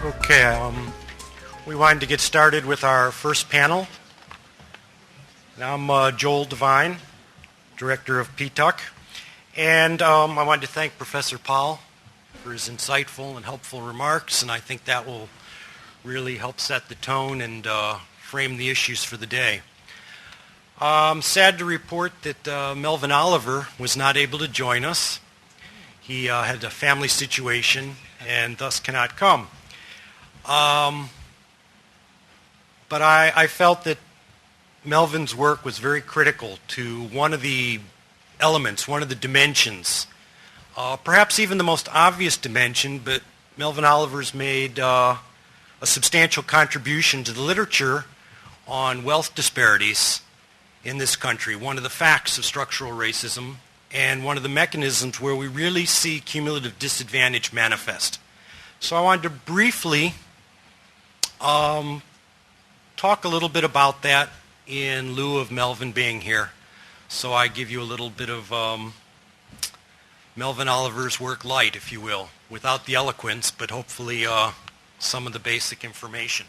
Okay, we wanted to get started with our first panel. I'm Joel Devine, Director of PTUC, and I wanted to thank Professor Powell for his insightful and helpful remarks, and I think that will really help set the tone and frame the issues for the day. I'm sad to report that Melvin Oliver was not able to join us. He had a family situation and thus cannot come. But I felt that Melvin's work was very critical to one of the elements, one of the dimensions, perhaps even the most obvious dimension, but Melvin Oliver's made a substantial contribution to the literature on wealth disparities in this country, one of the facts of structural racism, and one of the mechanisms where we really see cumulative disadvantage manifest. So I wanted to briefly talk a little bit about that in lieu of Melvin being here. So I give you a little bit of Melvin Oliver's work light, if you will, without the eloquence, but hopefully some of the basic information.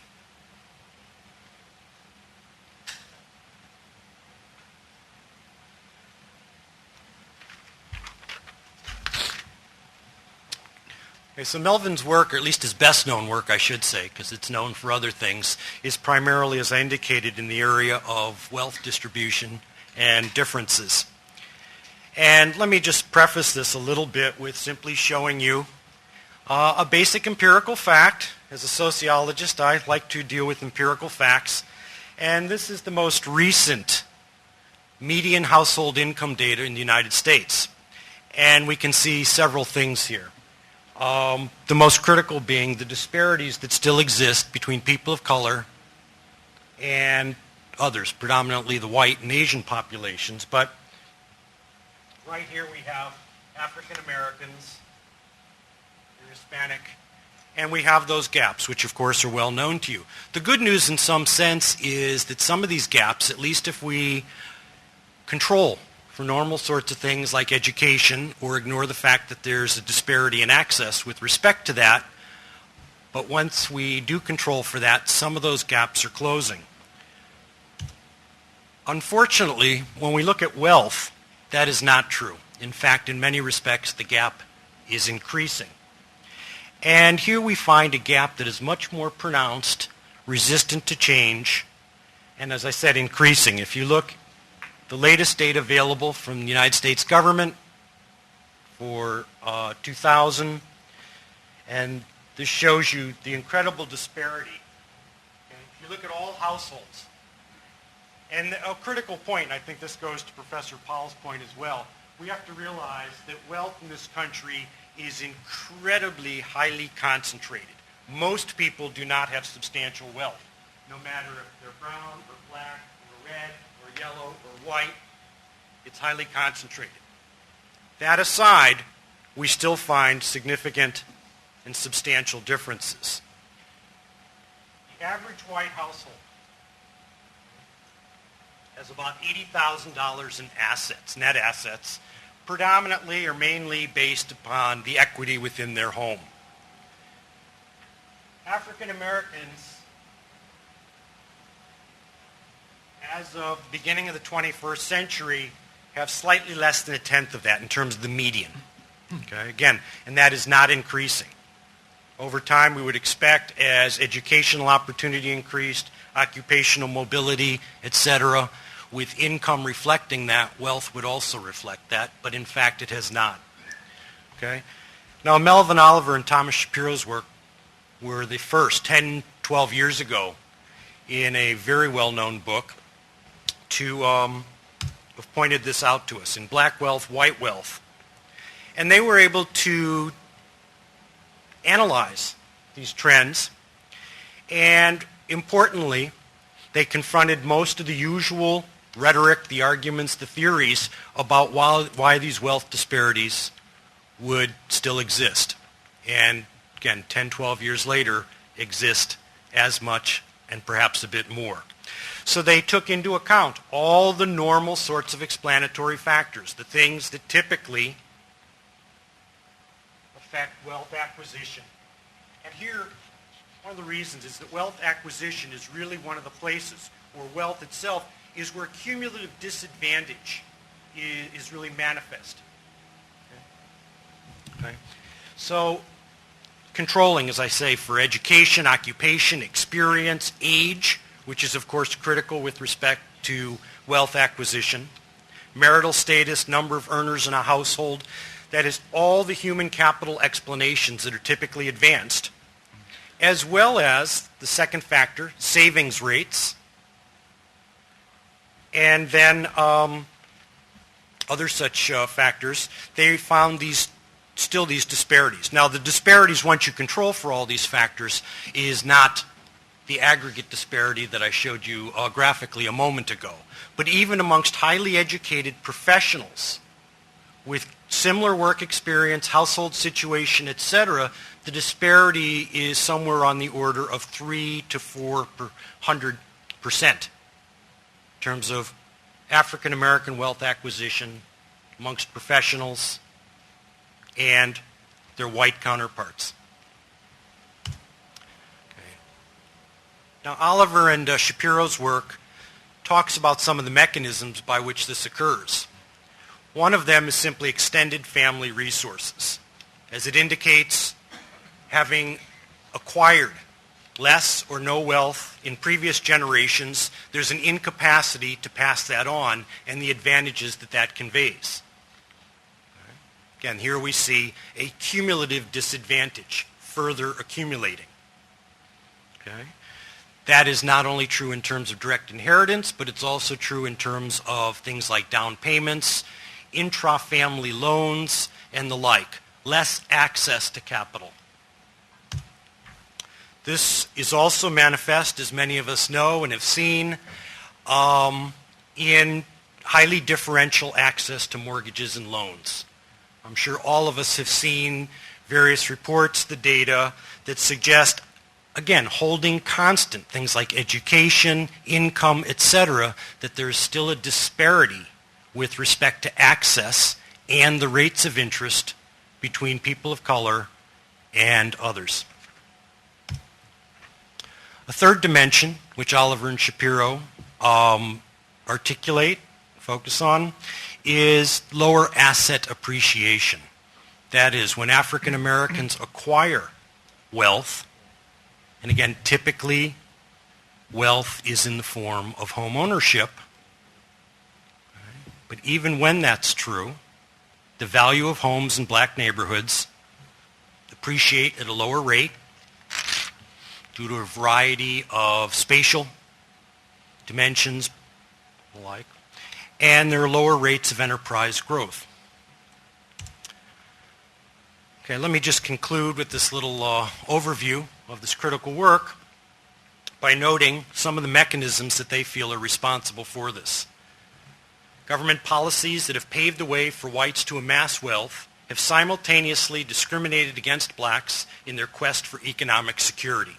Okay, so Melvin's work, or at least his best known work, I should say, because it's known for other things, is primarily, as I indicated, in the area of wealth distribution and differences. And let me just preface this a little bit with simply showing you a basic empirical fact. As a sociologist, I like to deal with empirical facts. And this is the most recent median household income data in the United States. And we can see several things here. The most critical being the disparities that still exist between people of color and others, predominantly the white and Asian populations. But right here we have African Americans, Hispanic, and we have those gaps, which of course are well known to you. The good news in some sense is that some of these gaps, at least if we control for normal sorts of things like education or ignore the fact that there's a disparity in access with respect to that, but once we do control for that, some of those gaps are closing. Unfortunately, when we look at wealth, that is not true. In fact, in many respects, the gap is increasing. And here we find a gap that is much more pronounced, resistant to change, and as I said, increasing. If you look, the latest data available from the United States government for 2000, and this shows you the incredible disparity. Okay? If you look at all households, and a critical point, and I think this goes to Professor Powell's point as well, we have to realize that wealth in this country is incredibly highly concentrated. Most people do not have substantial wealth, no matter if they're brown or black or red or yellow or white. It's highly concentrated. That aside, we still find significant and substantial differences. The average white household has about $80,000 in assets, net assets, predominantly or mainly based upon the equity within their home. African Americans, as of the beginning of the 21st century, have slightly less than a tenth of that in terms of the median. Okay, again, and that is not increasing. Over time, we would expect as educational opportunity increased, occupational mobility, etc., with income reflecting that, wealth would also reflect that, but in fact it has not. Okay? Now, Melvin Oliver and Thomas Shapiro's work were the first, 10, 12 years ago, in a very well-known book, to have pointed this out to us in Black Wealth, White Wealth. And they were able to analyze these trends, and importantly, they confronted most of the usual rhetoric, the arguments, the theories about why these wealth disparities would still exist. And again, 10, 12 years later, exist as much and perhaps a bit more. So they took into account all the normal sorts of explanatory factors, the things that typically affect wealth acquisition. And here one of the reasons is that wealth acquisition is really one of the places, or wealth itself, is where cumulative disadvantage is really manifest. Okay. So controlling, as I say, for education, occupation, experience, age, which is of course critical with respect to wealth acquisition, marital status, number of earners in a household, that is all the human capital explanations that are typically advanced, as well as the second factor, savings rates, and then other such factors. They found still these disparities. Now the disparities, once you control for all these factors, is not the aggregate disparity that I showed you graphically a moment ago. But even amongst highly educated professionals with similar work experience, household situation, etc., the disparity is somewhere on the order of 3 to 400% in terms of African American wealth acquisition amongst professionals and their white counterparts. Okay. Now Oliver and Shapiro's work talks about some of the mechanisms by which this occurs. One of them is simply extended family resources. As it indicates, having acquired less or no wealth in previous generations, there's an incapacity to pass that on and the advantages that that conveys. Again, here we see a cumulative disadvantage further accumulating. Okay? That is not only true in terms of direct inheritance, but it's also true in terms of things like down payments, intra-family loans, and the like. Less access to capital. This is also manifest, as many of us know and have seen, in highly differential access to mortgages and loans. I'm sure all of us have seen various reports, the data, that suggest, again, holding constant things like education, income, etc., that there's still a disparity with respect to access and the rates of interest between people of color and others. A third dimension, which Oliver and Shapiro articulate, focus on, is lower asset appreciation. That is, when African Americans acquire wealth, and again, typically wealth is in the form of home ownership, but even when that's true, the value of homes in black neighborhoods appreciate at a lower rate due to a variety of spatial dimensions, alike, and there are lower rates of enterprise growth. Okay, let me just conclude with this little overview of this critical work by noting some of the mechanisms that they feel are responsible for this. Government policies that have paved the way for whites to amass wealth have simultaneously discriminated against blacks in their quest for economic security.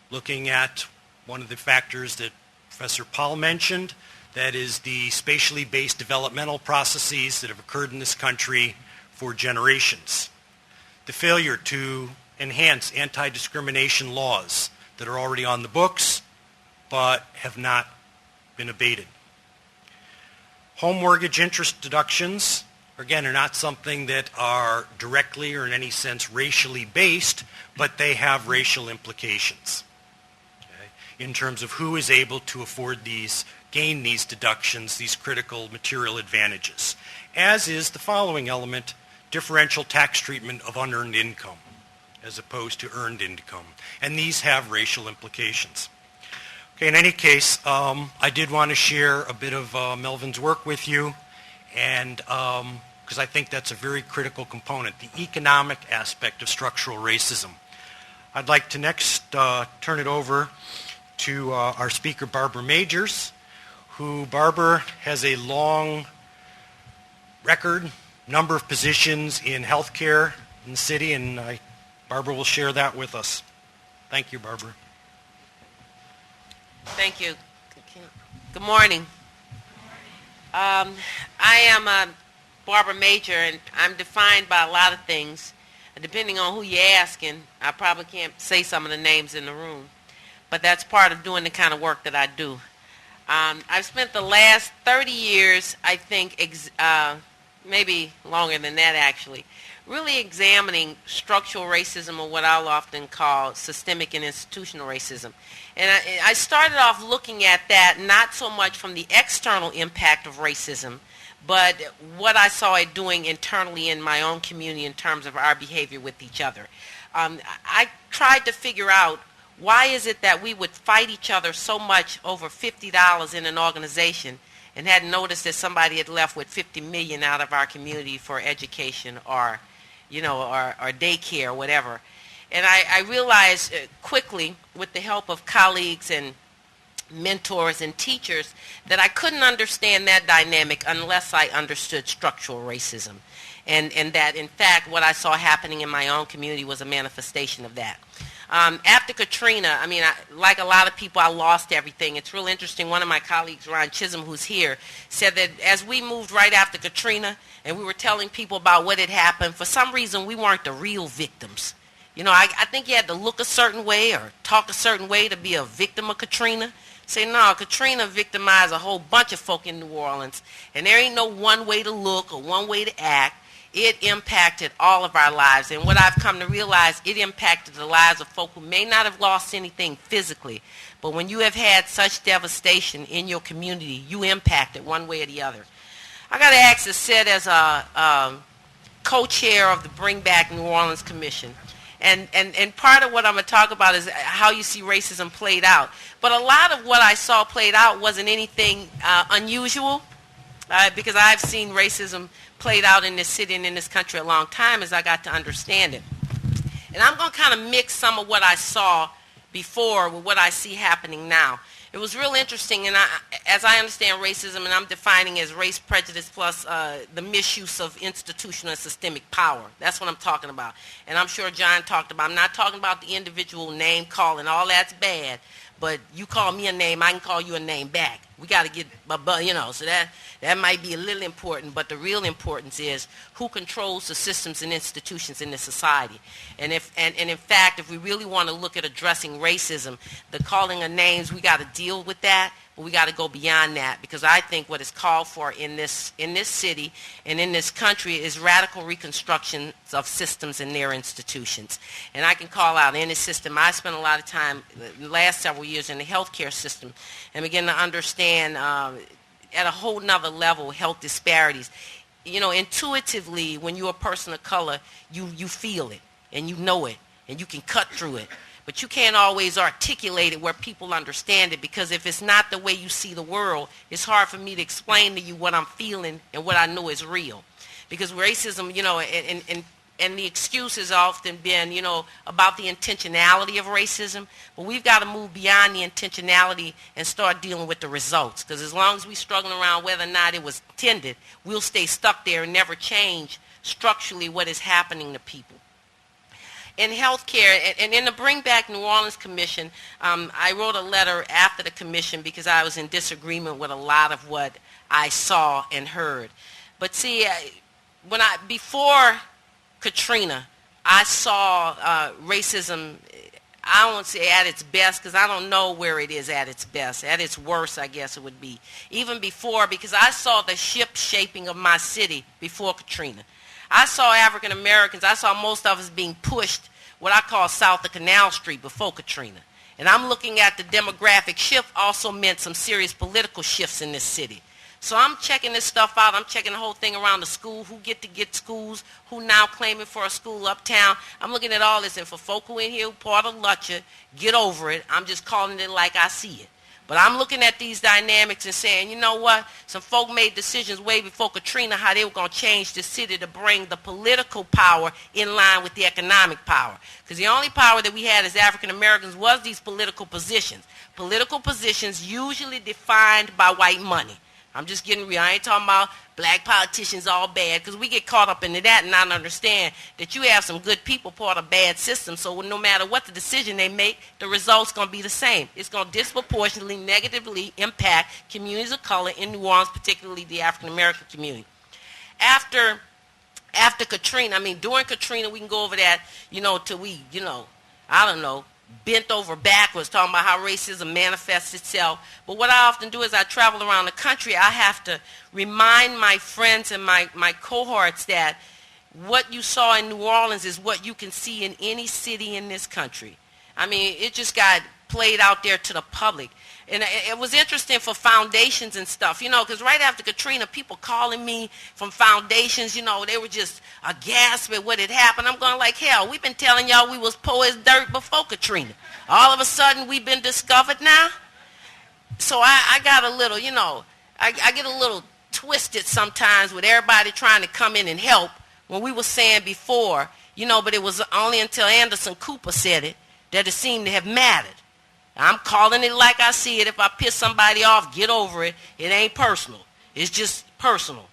Looking at one of the factors that Professor Powell mentioned, that is the spatially based developmental processes that have occurred in this country for generations. The failure to enhance anti-discrimination laws that are already on the books but have not been abated. Home mortgage interest deductions, again, are not something that are directly or in any sense racially based, but they have racial implications in terms of who is able to afford these, gain these deductions, these critical material advantages. As is the following element, differential tax treatment of unearned income as opposed to earned income. And these have racial implications. Okay, in any case, I did want to share a bit of Melvin's work with you, and because I think that's a very critical component, the economic aspect of structural racism. I'd like to next turn it over to our speaker, Barbara Majors, who Barbara has a long record, number of positions in healthcare in the city, and Barbara will share that with us. Thank you, Barbara. Thank you. Good morning. I am Barbara Major, and I'm defined by a lot of things. Depending on who you're asking, I probably can't say some of the names in the room. But that's part of doing the kind of work that I do. I've spent the last 30 years, I think, maybe longer than that actually, really examining structural racism, or what I'll often call systemic and institutional racism. And I started off looking at that not so much from the external impact of racism, but what I saw it doing internally in my own community in terms of our behavior with each other. I tried to figure out, why is it that we would fight each other so much over $50 in an organization and hadn't noticed that somebody had left with $50 million out of our community for education or daycare or whatever. And I realized quickly, with the help of colleagues and mentors and teachers, that I couldn't understand that dynamic unless I understood structural racism. And that, in fact, what I saw happening in my own community was a manifestation of that. After Katrina, like a lot of people, I lost everything. It's real interesting. One of my colleagues, Ron Chisholm, who's here, said that as we moved right after Katrina and we were telling people about what had happened, for some reason we weren't the real victims. I think you had to look a certain way or talk a certain way to be a victim of Katrina. Say, no, Katrina victimized a whole bunch of folk in New Orleans, and there ain't no one way to look or one way to act. It impacted all of our lives. And what I've come to realize, it impacted the lives of folk who may not have lost anything physically, but when you have had such devastation in your community, you impact it one way or the other. I got to ask to sit as a co-chair of the Bring Back New Orleans Commission. And part of what I'm going to talk about is how you see racism played out. But a lot of what I saw played out wasn't anything unusual, because I've seen racism played out in this city and in this country a long time as I got to understand it. And I'm going to kind of mix some of what I saw before with what I see happening now. It was real interesting, and as I understand racism, and I'm defining as race prejudice plus the misuse of institutional and systemic power. That's what I'm talking about. And I'm sure John talked about. I'm not talking about the individual name calling. All that's bad. But you call me a name, I can call you a name back. We got to get, so that might be a little important, but the real importance is who controls the systems and institutions in this society. And in fact, if we really want to look at addressing racism, the calling of names, we got to deal with that, but we got to go beyond that, because I think what is called for in this city and in this country is radical reconstruction of systems and their institutions. And I can call out any system. I spent a lot of time the last several years in the healthcare system and begin to understand at a whole nother level health disparities. Intuitively, when you're a person of color, you feel it and you know it and you can cut through it. But you can't always articulate it where people understand it, because if it's not the way you see the world, it's hard for me to explain to you what I'm feeling and what I know is real. Because racism, and the excuse has often been, about the intentionality of racism. But we've got to move beyond the intentionality and start dealing with the results. Because as long as we're struggling around whether or not it was intended, we'll stay stuck there and never change structurally what is happening to people. In healthcare, and in the Bring Back New Orleans Commission, I wrote a letter after the commission because I was in disagreement with a lot of what I saw and heard. But see, before Katrina, I saw racism, I won't say at its best, because I don't know where it is at its best. At its worst, I guess it would be. Even before, because I saw the ship shaping of my city before Katrina. I saw African Americans, I saw most of us being pushed what I call south of Canal Street before Katrina. And I'm looking at the demographic shift also meant some serious political shifts in this city. So I'm checking this stuff out. I'm checking the whole thing around the school, who get schools, who now claiming for a school uptown. I'm looking at all this, and for folk who in here, part of Lutcher, get over it. I'm just calling it like I see it. But I'm looking at these dynamics and saying, you know what? Some folk made decisions way before Katrina how they were going to change the city to bring the political power in line with the economic power. Because the only power that we had as African Americans was these political positions. Political positions usually defined by white money. I'm just getting real. I ain't talking about black politicians all bad, because we get caught up into that and not understand that you have some good people part of bad systems, so no matter what the decision they make, the result's going to be the same. It's going to disproportionately negatively impact communities of color in New Orleans, particularly the African American community. After after Katrina, I mean, during Katrina, we can go over that, till we, I don't know, bent over backwards, talking about how racism manifests itself. But what I often do is I travel around the country. I have to remind my friends and my cohorts that what you saw in New Orleans is what you can see in any city in this country. I mean, it just got played out there to the public. And it was interesting for foundations and stuff, because right after Katrina, people calling me from foundations, they were just aghast at what had happened. I'm going like, hell, we've been telling y'all we was poor as dirt before Katrina. All of a sudden, we've been discovered now. So I got a little, I get a little twisted sometimes with everybody trying to come in and help when we were saying before, but it was only until Anderson Cooper said it that it seemed to have mattered. I'm calling it like I see it. If I piss somebody off, get over it. It ain't personal. It's just personal.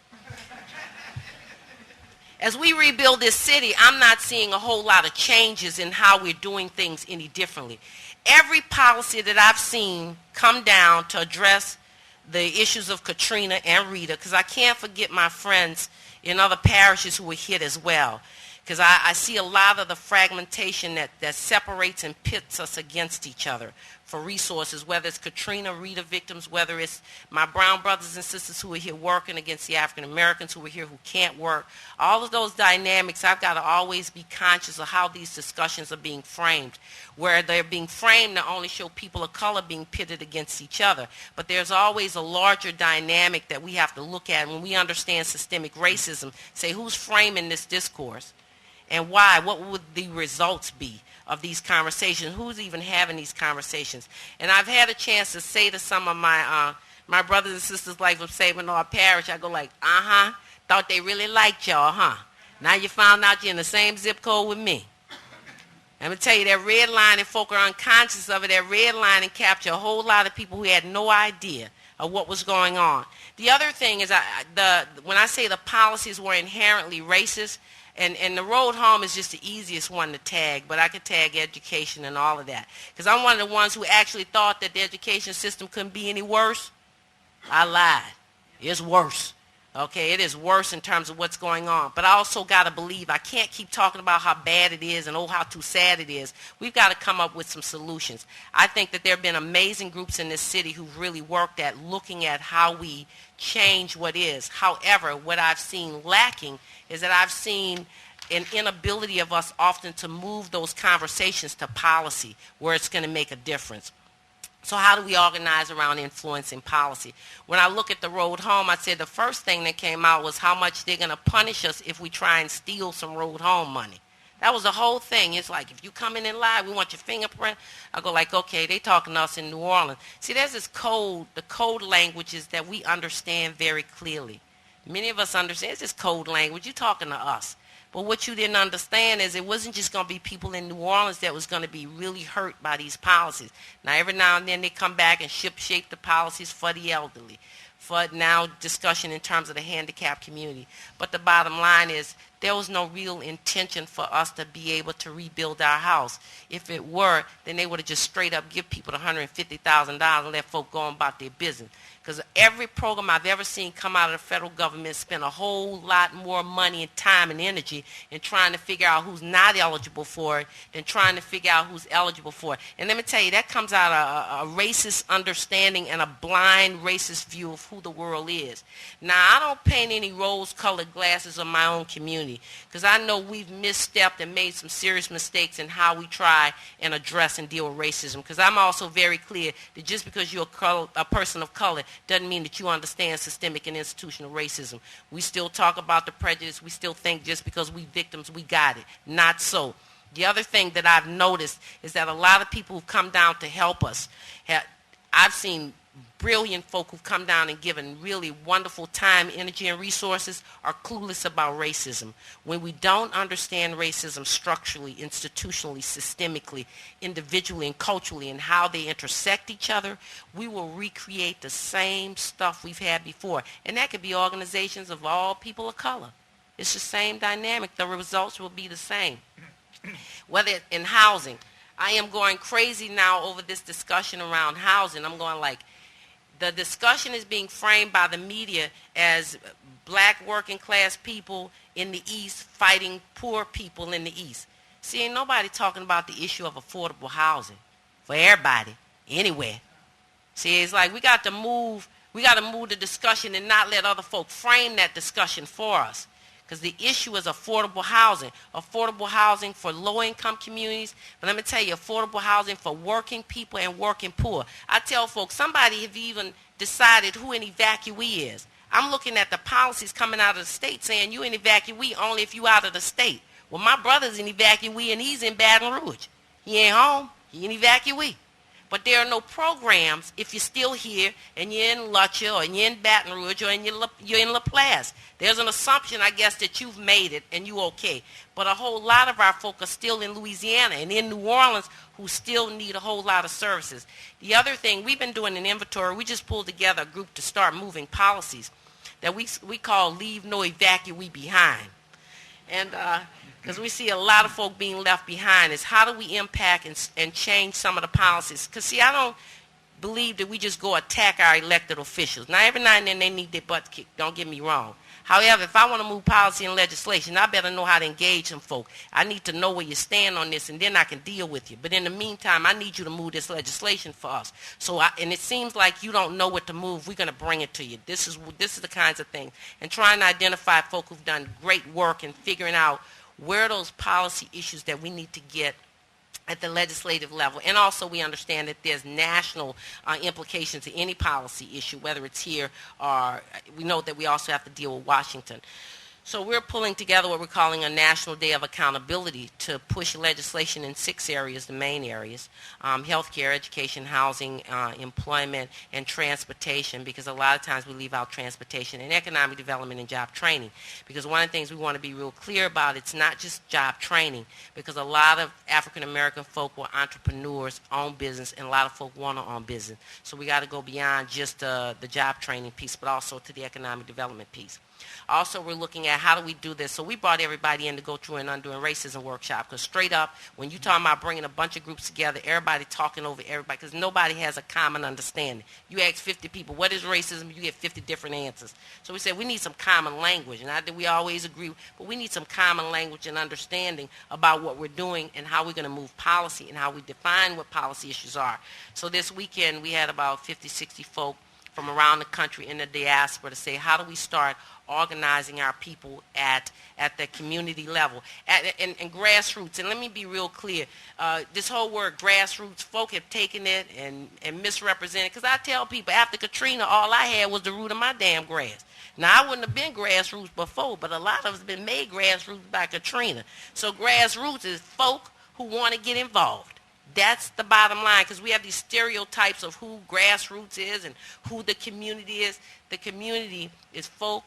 As we rebuild this city, I'm not seeing a whole lot of changes in how we're doing things any differently. Every policy that I've seen come down to address the issues of Katrina and Rita, because I can't forget my friends in other parishes who were hit as well. Because I see a lot of the fragmentation that separates and pits us against each other for resources, whether it's Katrina, Rita victims, whether it's my brown brothers and sisters who are here working against the African Americans who are here who can't work. All of those dynamics, I've got to always be conscious of how these discussions are being framed, where they're being framed to only show people of color being pitted against each other. But there's always a larger dynamic that we have to look at when we understand systemic racism. Say, who's framing this discourse? And why? What would the results be of these conversations? Who's even having these conversations? And I've had a chance to say to some of my brothers and sisters, like from Saving Our Parish, I go like, thought they really liked y'all, huh? Now you found out you're in the same zip code with me. I'm going to tell you, that redlining, folk are unconscious of it. That redlining captured a whole lot of people who had no idea of what was going on. The other thing is, when I say the policies were inherently racist, and the road home is just the easiest one to tag, but I could tag education and all of that. Because I'm one of the ones who actually thought that the education system couldn't be any worse. I lied. It's worse. Okay, it is worse in terms of what's going on. But I also got to believe, I can't keep talking about how bad it is and how too sad it is. We've got to come up with some solutions. I think that there have been amazing groups in this city who've really worked at looking at how we change what is. However, what I've seen lacking is that I've seen an inability of us often to move those conversations to policy where it's going to make a difference. So how do we organize around influencing policy? When I look at the road home, I said the first thing that came out was how much they're going to punish us if we try and steal some road home money. That was the whole thing. It's like, if you come in and lie, we want your fingerprint. I go like, okay, they talking to us in New Orleans. See, there's this code, the code languages that we understand very clearly. Many of us understand. It's just code language. You're talking to us. But what you didn't understand is it wasn't just going to be people in New Orleans that was going to be really hurt by these policies. Now, every now and then they come back and shape the policies for the elderly, for now discussion in terms of the handicapped community. But the bottom line is there was no real intention for us to be able to rebuild our house. If it were, then they would have just straight up give people the $150,000 and let folk go on about their business. Because every program I've ever seen come out of the federal government spend a whole lot more money and time and energy in trying to figure out who's not eligible for it than trying to figure out who's eligible for it. And let me tell you, that comes out of a racist understanding and a blind racist view of who the world is. Now, I don't paint any rose-colored glasses of my own community because I know we've misstepped and made some serious mistakes in how we try and address and deal with racism. Because I'm also very clear that just because you're a person of color doesn't mean that you understand systemic and institutional racism. We still talk about the prejudice. We still think just because we victims, we got it. Not so. The other thing that I've noticed is that a lot of people who've come down to help us, I've seen brilliant folk who've come down and given really wonderful time, energy, and resources are clueless about racism. When we don't understand racism structurally, institutionally, systemically, individually, and culturally, and how they intersect each other, we will recreate the same stuff we've had before. And that could be organizations of all people of color. It's the same dynamic. The results will be the same. Whether in housing, I am going crazy now over this discussion around housing. I'm going like, the discussion is being framed by the media as black working class people in the East fighting poor people in the East. See, ain't nobody talking about the issue of affordable housing for everybody, anywhere. See, it's like we got to move the discussion and not let other folk frame that discussion for us. Because the issue is affordable housing for low-income communities. But let me tell you, affordable housing for working people and working poor. I tell folks, somebody have even decided who an evacuee is. I'm looking at the policies coming out of the state saying you an evacuee only if you out of the state. Well, my brother's an evacuee and he's in Baton Rouge. He ain't home. He an evacuee. But there are no programs if you're still here and you're in Lutcher or you're in Baton Rouge or you're in LaPlace. There's an assumption, I guess, that you've made it and you okay. But a whole lot of our folk are still in Louisiana and in New Orleans who still need a whole lot of services. The other thing, we've been doing an inventory. We just pulled together a group to start moving policies that we call Leave No Evacuee Behind. And because we see a lot of folk being left behind, is how do we impact and change some of the policies? Because, see, I don't believe that we just go attack our elected officials. Now, every now and then they need their butt kicked, don't get me wrong. However, if I want to move policy and legislation, I better know how to engage some folk. I need to know where you stand on this, and then I can deal with you. But in the meantime, I need you to move this legislation for us. And it seems like you don't know what to move. We're going to bring it to you. This is the kinds of things. And trying to identify folk who've done great work in figuring out where are those policy issues that we need to get at the legislative level. And also we understand that there's national implications to any policy issue, whether it's here or we know that we also have to deal with Washington. So we're pulling together what we're calling a National Day of Accountability to push legislation in 6 areas, the main areas: healthcare, education, housing, employment, and transportation, because a lot of times we leave out transportation, and economic development and job training. Because one of the things we want to be real clear about, it's not just job training, because a lot of African American folk were entrepreneurs, own business, and a lot of folk want to own business. So we got to go beyond just the job training piece, but also to the economic development piece. Also, we're looking at how do we do this. So we brought everybody in to go through an Undoing Racism workshop, because straight up, when you're talking about bringing a bunch of groups together, everybody talking over everybody, because nobody has a common understanding. You ask 50 people, what is racism? You get 50 different answers. So we said we need some common language. Not that we always agree, but we need some common language and understanding about what we're doing and how we're going to move policy and how we define what policy issues are. So this weekend, we had about 50, 60 folk from around the country in the diaspora to say, how do we start organizing our people at the community level and grassroots? And let me be real clear. This whole word grassroots, folk have taken it and misrepresented. Because I tell people, after Katrina, all I had was the root of my damn grass. Now, I wouldn't have been grassroots before, but a lot of us have been made grassroots by Katrina. So grassroots is folk who want to get involved. That's the bottom line, because we have these stereotypes of who grassroots is and who the community is. The community is folk,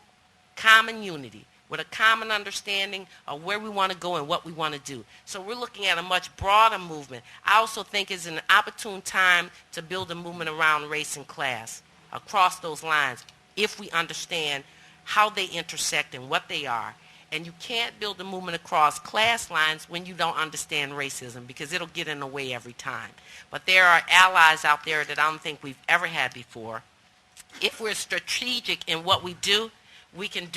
common unity, with a common understanding of where we want to go and what we want to do. So we're looking at a much broader movement. I also think it's an opportune time to build a movement around race and class across those lines, if we understand how they intersect and what they are. And you can't build a movement across class lines when you don't understand racism, because it'll get in the way every time. But there are allies out there that I don't think we've ever had before. If we're strategic in what we do, we can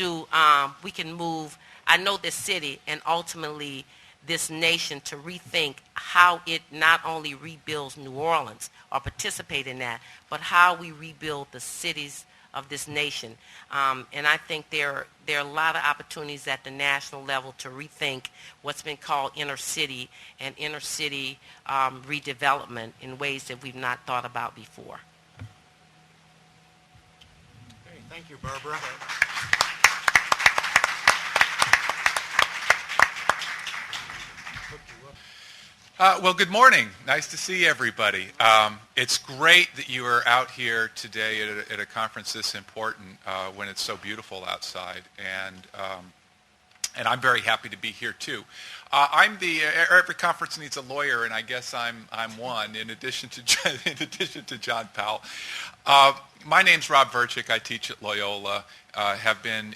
move, I know, this city and ultimately this nation to rethink how it not only rebuilds New Orleans or participate in that, but how we rebuild the cities of this nation. And I think there are a lot of opportunities at the national level to rethink what's been called inner city and inner city redevelopment in ways that we've not thought about before. Okay, thank you, Barbara. Well, good morning. Nice to see everybody. It's great that you are out here today at a conference this important when it's so beautiful outside, and I'm very happy to be here too. Every conference needs a lawyer, and I guess I'm one. In addition to John Powell, my name's Rob Verchick. I teach at Loyola. Have been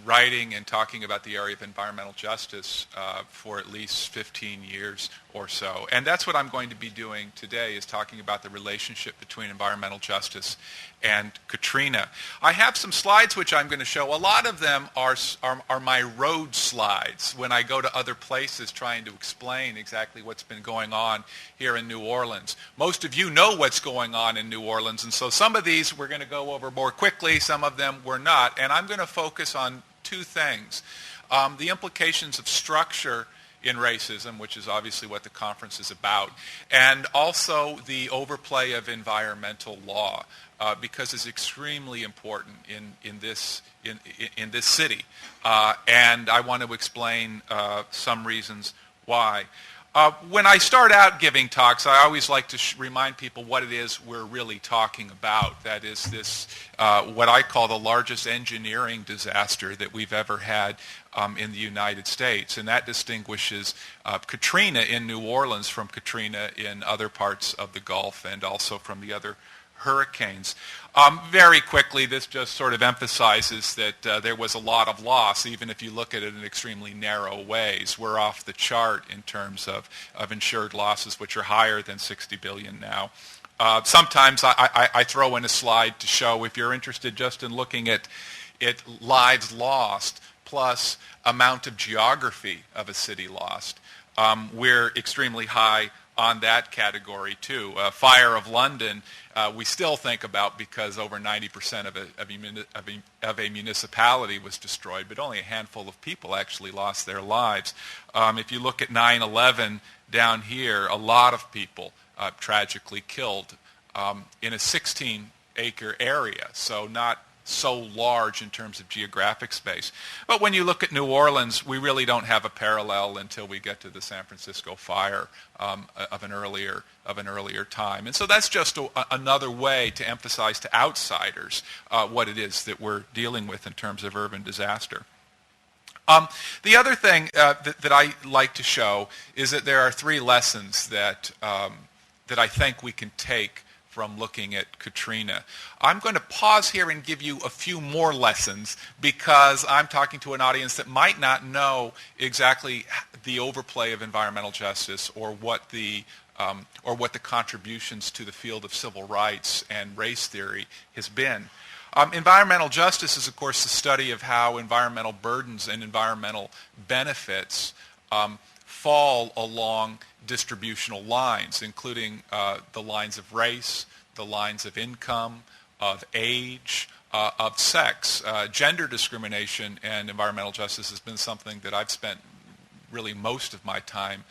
writing and talking about the area of environmental justice for at least 15 years or so, and that's what I'm going to be doing today, is talking about the relationship between environmental justice and Katrina. I have some slides which I'm going to show. A lot of them are my road slides when I go to other places trying to explain exactly what's been going on here in New Orleans. Most of you know what's going on in New Orleans, and so some of these we're going to go over more quickly, some of them we're not, and I'm going to focus on two things. The implications of structure in racism, which is obviously what the conference is about, and also the overplay of environmental law, because it's extremely important in this city, and I want to explain some reasons why. When I start out giving talks, I always like to remind people what it is we're really talking about. That is this, what I call the largest engineering disaster that we've ever had in the United States. And that distinguishes Katrina in New Orleans from Katrina in other parts of the Gulf and also from the other hurricanes. Very quickly, this just sort of emphasizes that there was a lot of loss, even if you look at it in extremely narrow ways. We're off the chart in terms of insured losses, which are higher than $60 billion now. Sometimes I throw in a slide to show, if you're interested just in looking at lives lost plus amount of geography of a city lost, we're extremely high on that category too. Fire of London, we still think about because over 90% of a municipality was destroyed, but only a handful of people actually lost their lives. If you look at 9/11 down here, a lot of people tragically killed in a 16-acre area, so not so large in terms of geographic space. But when you look at New Orleans, we really don't have a parallel until we get to the San Francisco fire of an earlier time. And so that's just another way to emphasize to outsiders what it is that we're dealing with in terms of urban disaster. The other thing that I like to show is that there are three lessons that I think we can take from looking at Katrina. I'm going to pause here and give you a few more lessons because I'm talking to an audience that might not know exactly the overplay of environmental justice or what the contributions to the field of civil rights and race theory has been. Environmental justice is, of course, the study of how environmental burdens and environmental benefits fall along distributional lines, including the lines of race, the lines of income, of age, of sex. Gender discrimination and environmental justice has been something that I've spent really most of my time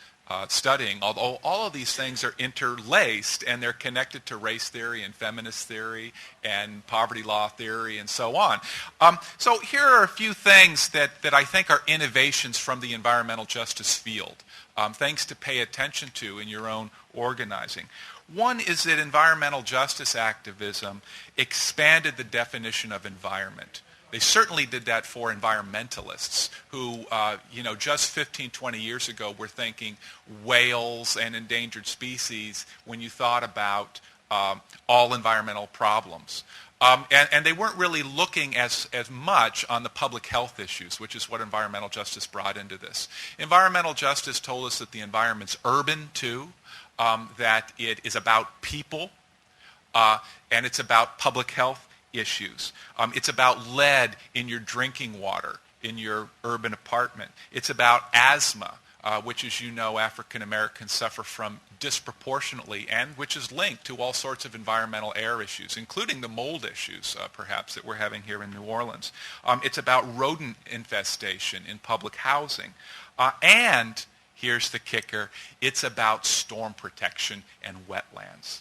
studying, although all of these things are interlaced and they're connected to race theory and feminist theory and poverty law theory and so on. So here are a few things that I think are innovations from the environmental justice field, things to pay attention to in your own organizing. One is that environmental justice activism expanded the definition of environment. They certainly did that for environmentalists who, just 15, 20 years ago were thinking whales and endangered species when you thought about all environmental problems. And they weren't really looking as much on the public health issues, which is what environmental justice brought into this. Environmental justice told us that the environment's urban too, that it is about people, and it's about public health issues. It's about lead in your drinking water, in your urban apartment. It's about asthma, which, as you know, African Americans suffer from disproportionately, and which is linked to all sorts of environmental air issues, including the mold issues, perhaps, that we're having here in New Orleans. It's about rodent infestation in public housing. And, here's the kicker, it's about storm protection and wetlands.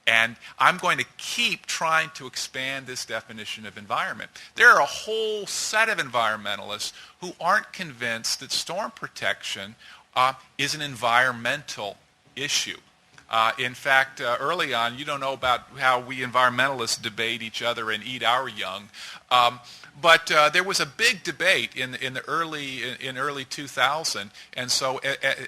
And I'm going to keep trying to expand this definition of environment. There are a whole set of environmentalists who aren't convinced that storm protection is an environmental issue. In fact, early on, you don't know about how we environmentalists debate each other and eat our young. But there was a big debate in early 2000, and so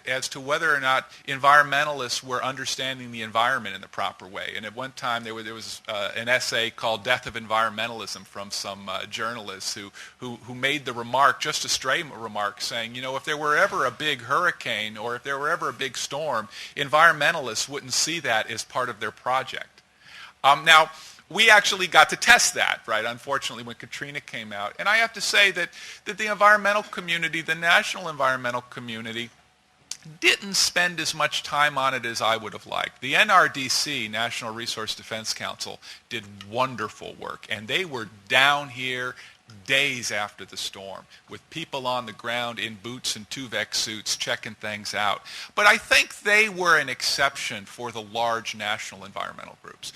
as to whether or not environmentalists were understanding the environment in the proper way. And at one time there was an essay called "Death of Environmentalism" from some journalists who made the remark, just a stray remark, saying, you know, if there were ever a big hurricane or if there were ever a big storm, environmentalists wouldn't see that as part of their project. Now, we actually got to test that, right, unfortunately, when Katrina came out. And I have to say that the environmental community, the national environmental community, didn't spend as much time on it as I would have liked. The NRDC, National Resource Defense Council, did wonderful work. And they were down here days after the storm with people on the ground in boots and Tuvex suits checking things out. But I think they were an exception for the large national environmental groups.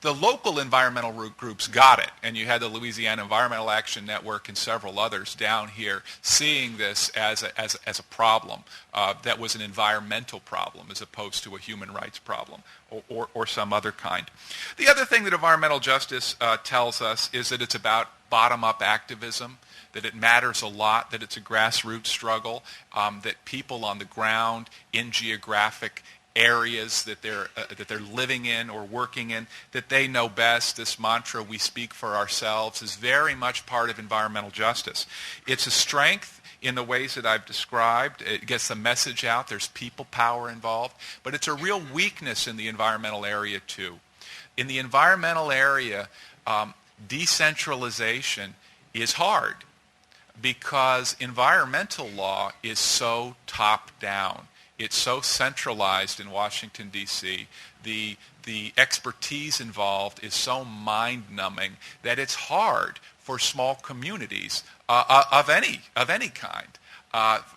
The local environmental groups got it, and you had the Louisiana Environmental Action Network and several others down here seeing this as a problem that was an environmental problem as opposed to a human rights problem or some other kind. The other thing that environmental justice tells us is that it's about bottom-up activism, that it matters a lot, that it's a grassroots struggle, that people on the ground in geographic areas that they're living in or working in, that they know best. This mantra, "we speak for ourselves," is very much part of environmental justice. It's a strength in the ways that I've described. It gets the message out. There's people power involved. But it's a real weakness in the environmental area, too. In the environmental area, decentralization is hard because environmental law is so top-down. It's so centralized in Washington, D.C. The expertise involved is so mind-numbing that it's hard for small communities of any kind,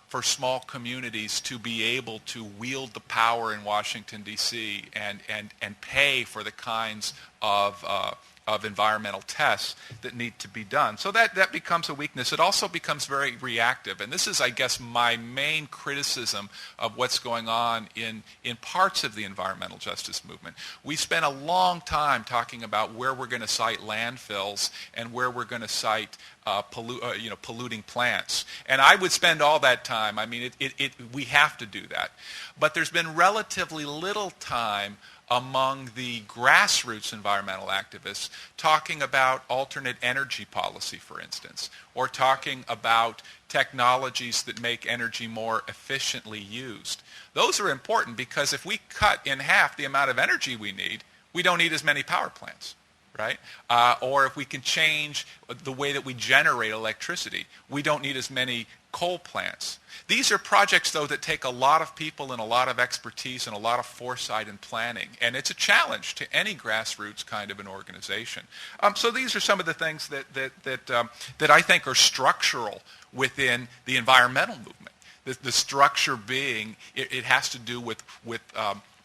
for small communities to be able to wield the power in Washington, D.C. and pay for the kinds of environmental tests that need to be done. So that becomes a weakness. It also becomes very reactive. And this is, I guess, my main criticism of what's going on in parts of the environmental justice movement. We spent a long time talking about where we're going to cite landfills and where we're going to cite polluting plants. And I would spend all that time. I mean, we have to do that. But there's been relatively little time among the grassroots environmental activists talking about alternate energy policy, for instance, or talking about technologies that make energy more efficiently used. Those are important because if we cut in half the amount of energy we need, we don't need as many power plants, right? Or if we can change the way that we generate electricity, we don't need as many coal plants. These are projects, though, that take a lot of people and a lot of expertise and a lot of foresight and planning. And it's a challenge to any grassroots kind of an organization. So these are some of the things that I think are structural within the environmental movement. The structure being, it has to do with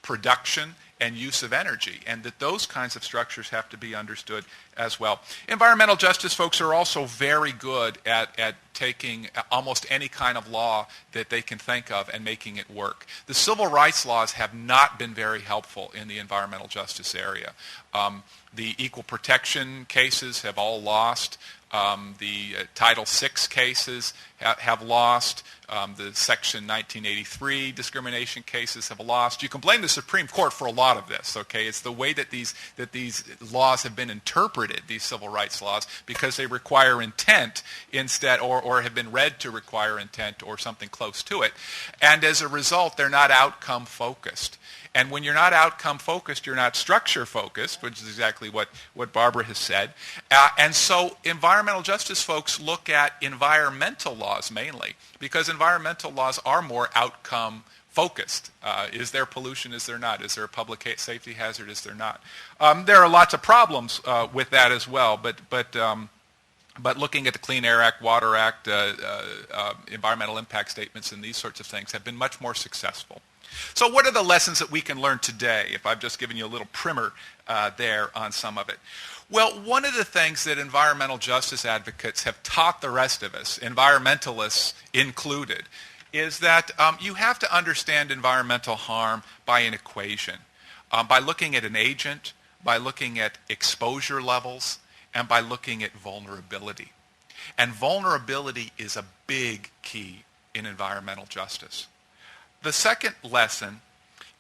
production and use of energy, and that those kinds of structures have to be understood as well. Environmental justice folks are also very good at taking almost any kind of law that they can think of and making it work. The civil rights laws have not been very helpful in the environmental justice area. The equal protection cases have all lost. The Title VI cases have lost. The Section 1983 discrimination cases have lost. You can blame the Supreme Court for a lot of this, okay? It's the way that these laws have been interpreted, these civil rights laws, because they require intent instead, or have been read to require intent or something close to it. And as a result, they're not outcome focused. And when you're not outcome focused, you're not structure focused, which is exactly what Barbara has said. And so environmental justice folks look at environmental laws mainly, because environmental laws are more outcome focused. Is there pollution? Is there not? Is there a public safety hazard? Is there not? There are lots of problems with that as well, but looking at the Clean Air Act, Water Act, environmental impact statements, and these sorts of things have been much more successful. So what are the lessons that we can learn today, if I've just given you a little primer there on some of it? Well, one of the things that environmental justice advocates have taught the rest of us, environmentalists included, is that you have to understand environmental harm by an equation. by looking at an agent, by looking at exposure levels, and by looking at vulnerability. And vulnerability is a big key in environmental justice. The second lesson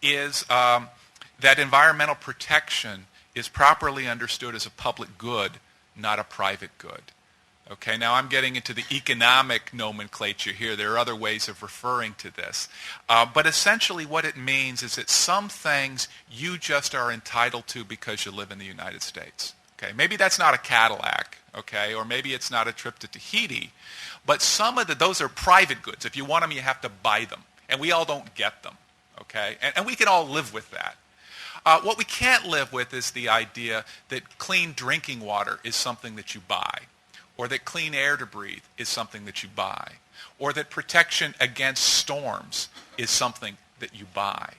is that environmental protection is properly understood as a public good, not a private good. Okay, now I'm getting into the economic nomenclature here. There are other ways of referring to this. But essentially what it means is that some things you just are entitled to because you live in the United States. Okay, maybe that's not a Cadillac, okay, or maybe it's not a trip to Tahiti, but some of those are private goods. If you want them, you have to buy them, and we all don't get them, okay, and we can all live with that. What we can't live with is the idea that clean drinking water is something that you buy, or that clean air to breathe is something that you buy, or that protection against storms is something that you buy.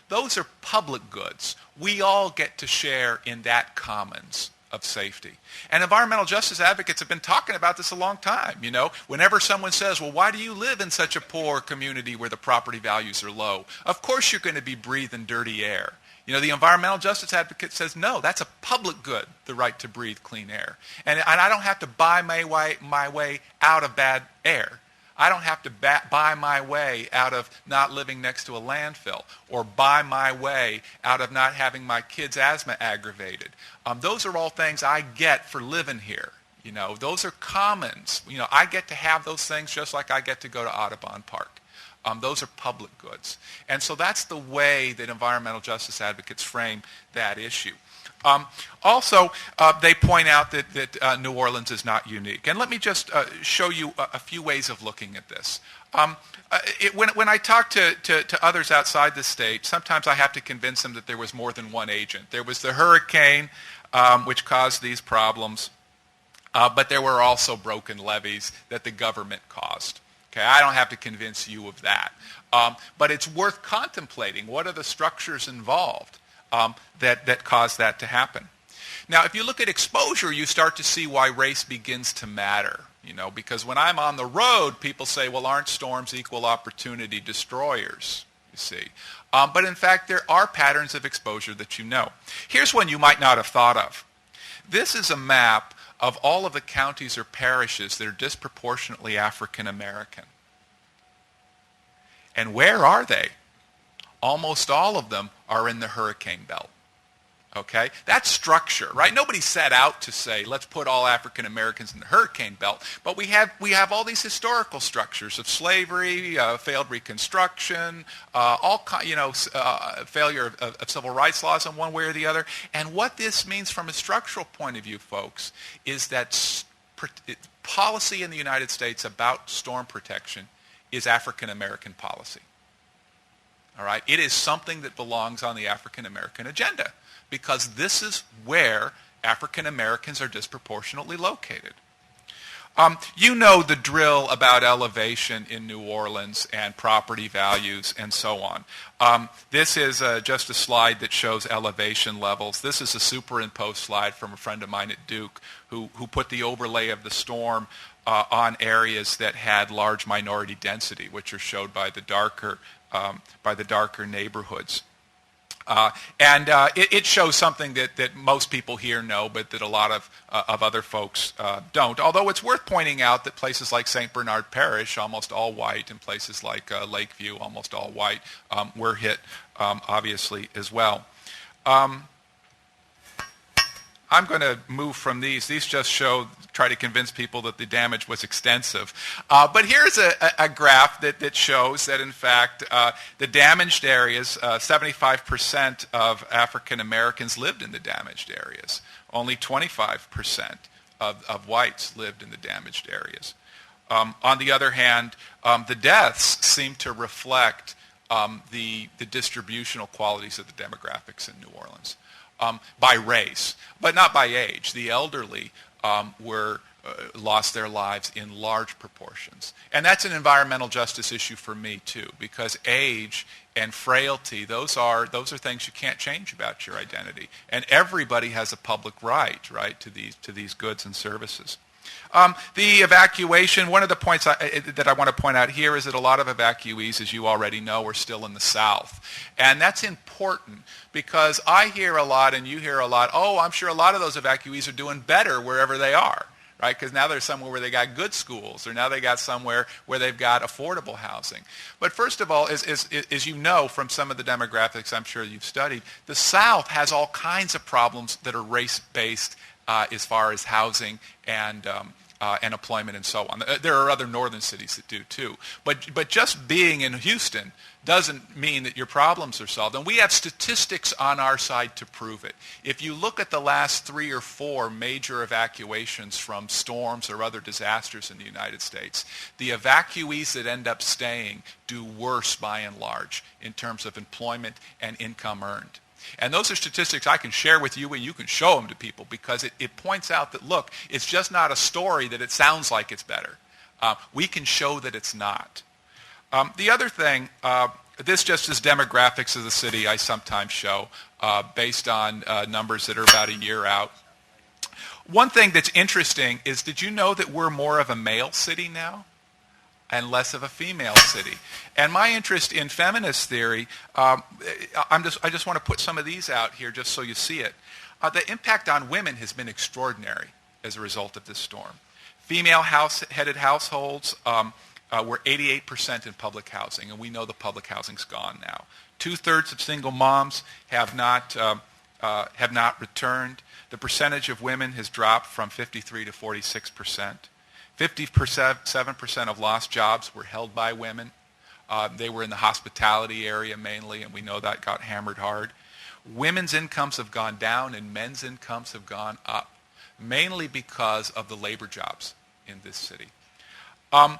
Those are public goods. We all get to share in that commons of safety. And environmental justice advocates have been talking about this a long time. You know, whenever someone says, well, why do you live in such a poor community where the property values are low? Of course you're going to be breathing dirty air. You know, the environmental justice advocate says, no, that's a public good, the right to breathe clean air. And I don't have to buy my way out of bad air. I don't have to buy my way out of not living next to a landfill, or buy my way out of not having my kids' asthma aggravated. Those are all things I get for living here. You know, those are commons. You know, I get to have those things just like I get to go to Audubon Park. Those are public goods. And so that's the way that environmental justice advocates frame that issue. Also, they point out that New Orleans is not unique. And let me just show you a few ways of looking at this. When I talk to others outside the state, sometimes I have to convince them that there was more than one agent. There was the hurricane, which caused these problems, but there were also broken levees that the government caused. Okay, I don't have to convince you of that. But it's worth contemplating. What are the structures involved that cause that to happen? Now, if you look at exposure, you start to see why race begins to matter. You know, because when I'm on the road, people say, well, aren't storms equal opportunity destroyers? You see. But in fact, there are patterns of exposure that you know. Here's one you might not have thought of. This is a map of all of the counties or parishes that are disproportionately African American. And where are they? Almost all of them are in the hurricane belt. Okay? That's structure, right? Nobody set out to say, let's put all African Americans in the hurricane belt. But we have all these historical structures of slavery, failed Reconstruction, failure of civil rights laws in one way or the other. And what this means from a structural point of view, folks, is that policy in the United States about storm protection is African American policy. All right? It is something that belongs on the African American agenda, because this is where African Americans are disproportionately located. You know the drill about elevation in New Orleans and property values and so on. This is just a slide that shows elevation levels. This is a superimposed slide from a friend of mine at Duke who put the overlay of the storm on areas that had large minority density, which are showed by the darker neighborhoods. It shows something that most people here know, but that a lot of other folks don't. Although it's worth pointing out that places like St. Bernard Parish, almost all white, and places like Lakeview, almost all white, were hit obviously as well. I'm going to move from these. These just try to convince people that the damage was extensive. But here's a graph that shows that, in fact, the damaged areas, 75% of African Americans lived in the damaged areas. Only 25% of whites lived in the damaged areas. On the other hand, the deaths seem to reflect the distributional qualities of the demographics in New Orleans. By race, but not by age. The elderly lost their lives in large proportions. And that's an environmental justice issue for me too, because age and frailty, those are things you can't change about your identity. And everybody has a public right to these goods and services. The evacuation, one of the points that I want to point out here is that a lot of evacuees, as you already know, are still in the South. And that's important because I hear a lot and you hear a lot, oh, I'm sure a lot of those evacuees are doing better wherever they are, right? Because now there's somewhere where they got good schools, or now they got somewhere where they've got affordable housing. But first of all, as you know from some of the demographics I'm sure you've studied, the South has all kinds of problems that are race-based as far as housing and employment and so on. There are other northern cities that do too. But just being in Houston doesn't mean that your problems are solved. And we have statistics on our side to prove it. If you look at the last 3 or 4 major evacuations from storms or other disasters in the United States, the evacuees that end up staying do worse by and large in terms of employment and income earned. And those are statistics I can share with you, and you can show them to people because it points out that, look, it's just not a story that it sounds like it's better. We can show that it's not. The other thing, this just is demographics of the city I sometimes show based on numbers that are about a year out. One thing that's interesting is, did you know that we're more of a male city now and less of a female city? And my interest in feminist theory, I just want to put some of these out here just so you see it. The impact on women has been extraordinary as a result of this storm. Female-headed households were 88% in public housing, and we know the public housing's gone now. 2/3 of single moms have not returned. The percentage of women has dropped from 53 to 46%. 57% of lost jobs were held by women. They were in the hospitality area mainly, and we know that got hammered hard. Women's incomes have gone down and men's incomes have gone up, mainly because of the labor jobs in this city. I'm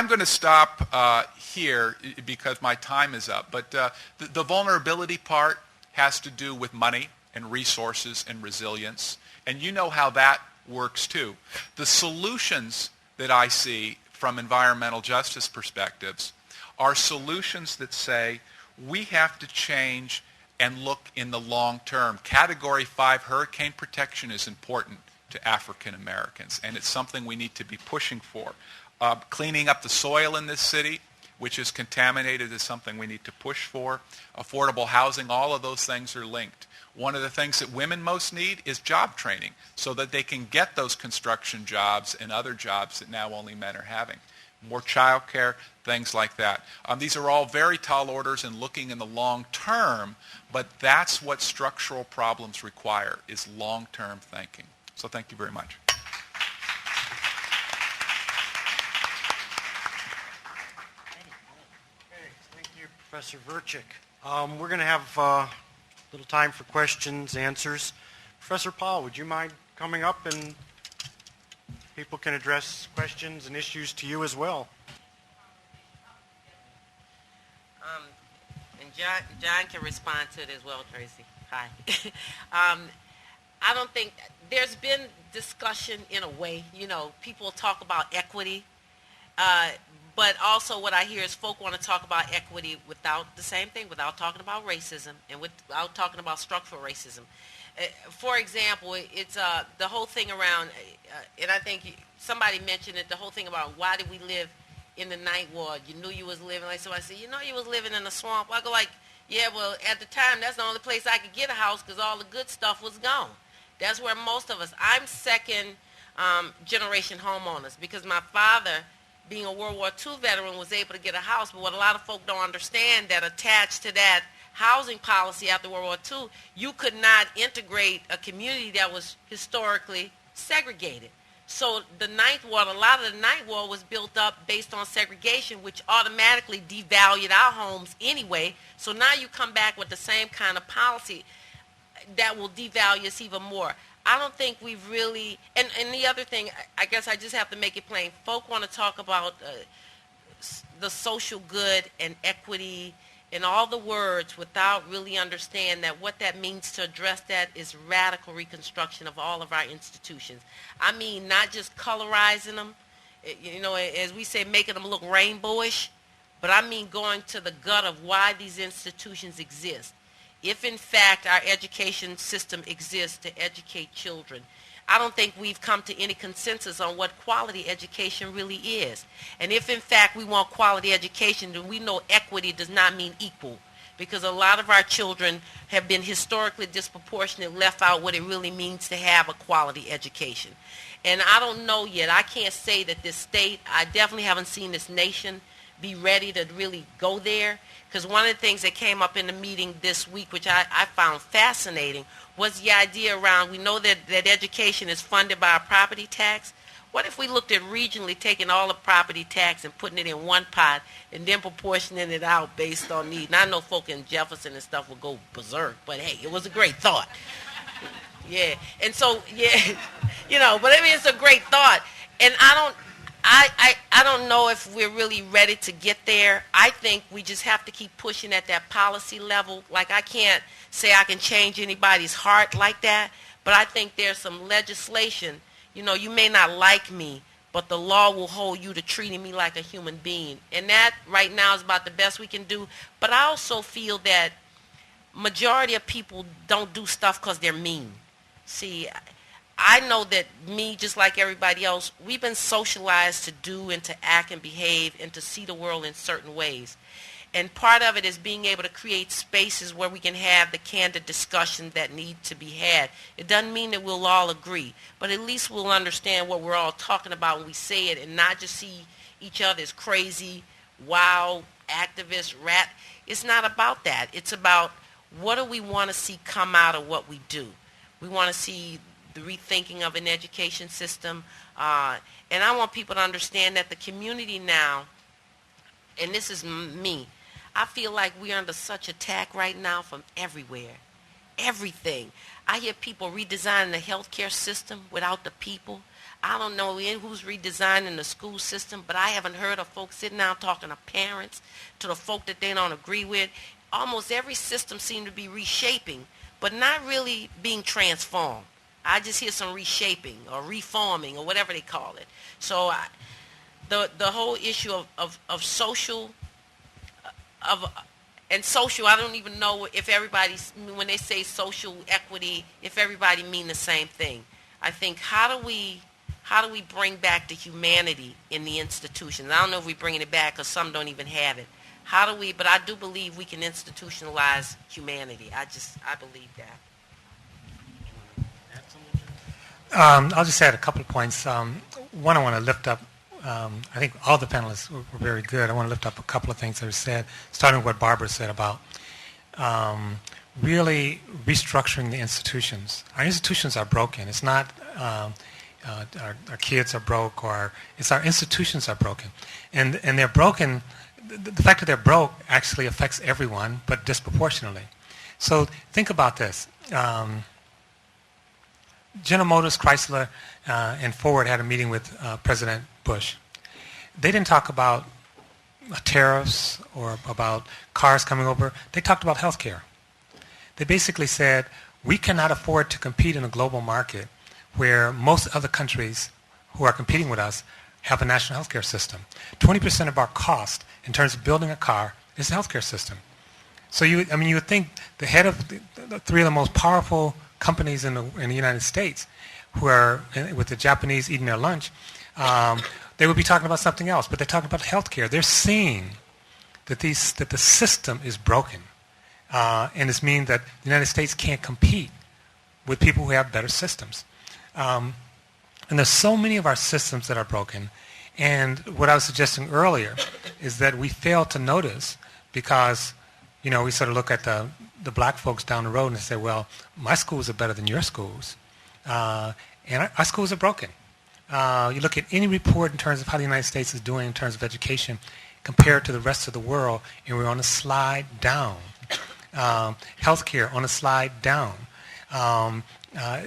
going to stop here because my time is up, but the vulnerability part has to do with money and resources and resilience, and you know how that works too. The solutions that I see from environmental justice perspectives are solutions that say we have to change and look in the long term. Category 5 hurricane protection is important to African Americans, and it's something we need to be pushing for. Cleaning up the soil in this city, which is contaminated, is something we need to push for. Affordable housing, all of those things are linked. One of the things that women most need is job training so that they can get those construction jobs and other jobs that now only men are having. More child care, things like that. These are all very tall orders and looking in the long term, but that's what structural problems require, is long-term thinking. So thank you very much. Thank you, Professor Verchick. We're going to have a little time for questions, answers. Professor Powell, would you mind coming up and people can address questions and issues to you as well? And John can respond to it as well, Tracy. Hi. I don't think there's been discussion in a way. You know, people talk about equity. But also what I hear is folk want to talk about equity without the same thing, without talking about racism and without talking about structural racism. For example, it's the whole thing around, and I think somebody mentioned it, the whole thing about why did we live in the ninth ward? You knew you was living, like somebody said, you know you was living in a swamp. I go like, yeah, well, at the time, that's the only place I could get a house because all the good stuff was gone. That's where most of us, I'm second generation homeowners because my father, being a World War II veteran, was able to get a house. But what a lot of folk don't understand, that attached to that housing policy after World War II, you could not integrate a community that was historically segregated. So the ninth ward, a lot of the ninth ward was built up based on segregation, which automatically devalued our homes anyway. So now you come back with the same kind of policy that will devalue us even more. I don't think we've really, and the other thing, I guess I just have to make it plain. Folk want to talk about the social good and equity and all the words without really understanding that what that means to address that is radical reconstruction of all of our institutions. I mean, not just colorizing them, you know, as we say, making them look rainbowish, but I mean going to the gut of why these institutions exist. If, in fact, our education system exists to educate children, I don't think we've come to any consensus on what quality education really is. And if, in fact, we want quality education, then we know equity does not mean equal, because a lot of our children have been historically disproportionately left out what it really means to have a quality education. And I don't know yet. I can't say that this state, I definitely haven't seen this nation be ready to really go there, because one of the things that came up in the meeting this week, which I found fascinating, was the idea around, we know that education is funded by a property tax. What if we looked at regionally taking all the property tax and putting it in one pot and then proportioning it out based on need? And I know folk in Jefferson and stuff will go berserk, but hey, it was a great thought. Yeah, and so, yeah, but I mean, it's a great thought. And I don't know if we're really ready to get there. I think we just have to keep pushing at that policy level. Like, I can't say I can change anybody's heart like that, but I think there's some legislation. You may not like me, but the law will hold you to treating me like a human being. And that right now is about the best we can do. But I also feel that majority of people don't do stuff because they're mean. See, I know that me, just like everybody else, we've been socialized to do and to act and behave and to see the world in certain ways. And part of it is being able to create spaces where we can have the candid discussion that need to be had. It doesn't mean that we'll all agree, but at least we'll understand what we're all talking about when we say it, and not just see each other as crazy, wild, activists, rat. It's not about that. It's about what do we want to see come out of what we do. We want to see the rethinking of an education system. And I want people to understand that the community now, and this is me, I feel like we're under such attack right now from everywhere. Everything. I hear people redesigning the healthcare system without the people. I don't know who's redesigning the school system, but I haven't heard of folks sitting down talking to parents, to the folk that they don't agree with. Almost every system seems to be reshaping, but not really being transformed. I just hear some reshaping or reforming or whatever they call it. So the whole issue of social, and social, I don't even know if everybody's, when they say social equity, if everybody mean the same thing. I think how do we bring back the humanity in the institutions? I don't know if we're bringing it back because some don't even have it. But I do believe we can institutionalize humanity. I believe that. I'll just add a couple of points. One, I want to lift up, I think all the panelists were very good. I want to lift up a couple of things that were said, starting with what Barbara said about really restructuring the institutions. Our institutions are broken. It's not our kids are broke, or it's our institutions are broken. And they're broken. The fact that they're broke actually affects everyone, but disproportionately. So think about this. General Motors, Chrysler, and Ford had a meeting with President Bush. They didn't talk about tariffs or about cars coming over. They talked about health care. They basically said, we cannot afford to compete in a global market where most other countries who are competing with us have a national health care system. 20% of our cost in terms of building a car is the health care system. So you would think the head of the three of the most powerful companies in the United States, who are with the Japanese eating their lunch, they would be talking about something else, but they're talking about healthcare. They're seeing that the system is broken, and this means that the United States can't compete with people who have better systems. And there's so many of our systems that are broken, and what I was suggesting earlier is that we fail to notice because, we sort of look at the black folks down the road and say, well, my schools are better than your schools. And our schools are broken. You look at any report in terms of how the United States is doing in terms of education compared to the rest of the world, and we're on a slide down. Healthcare on a slide down.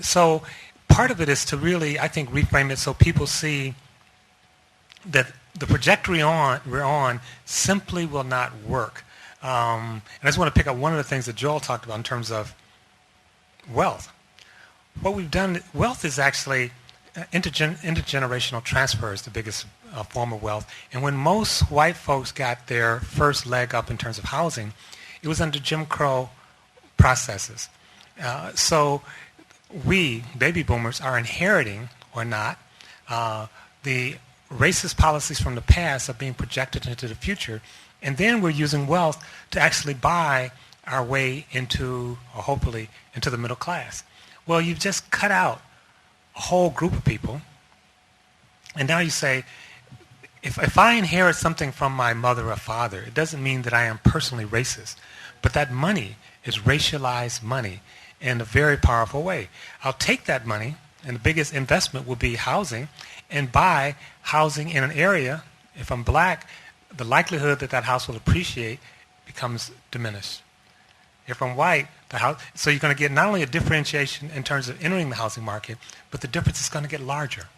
So part of it is to really, I think, reframe it so people see that the trajectory we're on simply will not work. And I just want to pick up one of the things that Joel talked about in terms of wealth. What we've done, wealth is actually intergenerational transfer is the biggest form of wealth. And when most white folks got their first leg up in terms of housing, it was under Jim Crow processes. So we, baby boomers, are inheriting, or not, the racist policies from the past are being projected into the future, and then we're using wealth to actually buy our way into, or hopefully, into the middle class. Well, you've just cut out a whole group of people, and now you say, if I inherit something from my mother or father, it doesn't mean that I am personally racist, but that money is racialized money in a very powerful way. I'll take that money, and the biggest investment will be housing, and buy housing in an area. If I'm black, the likelihood that that house will appreciate becomes diminished. If I'm white, the house, so you're going to get not only a differentiation in terms of entering the housing market, but the difference is going to get larger.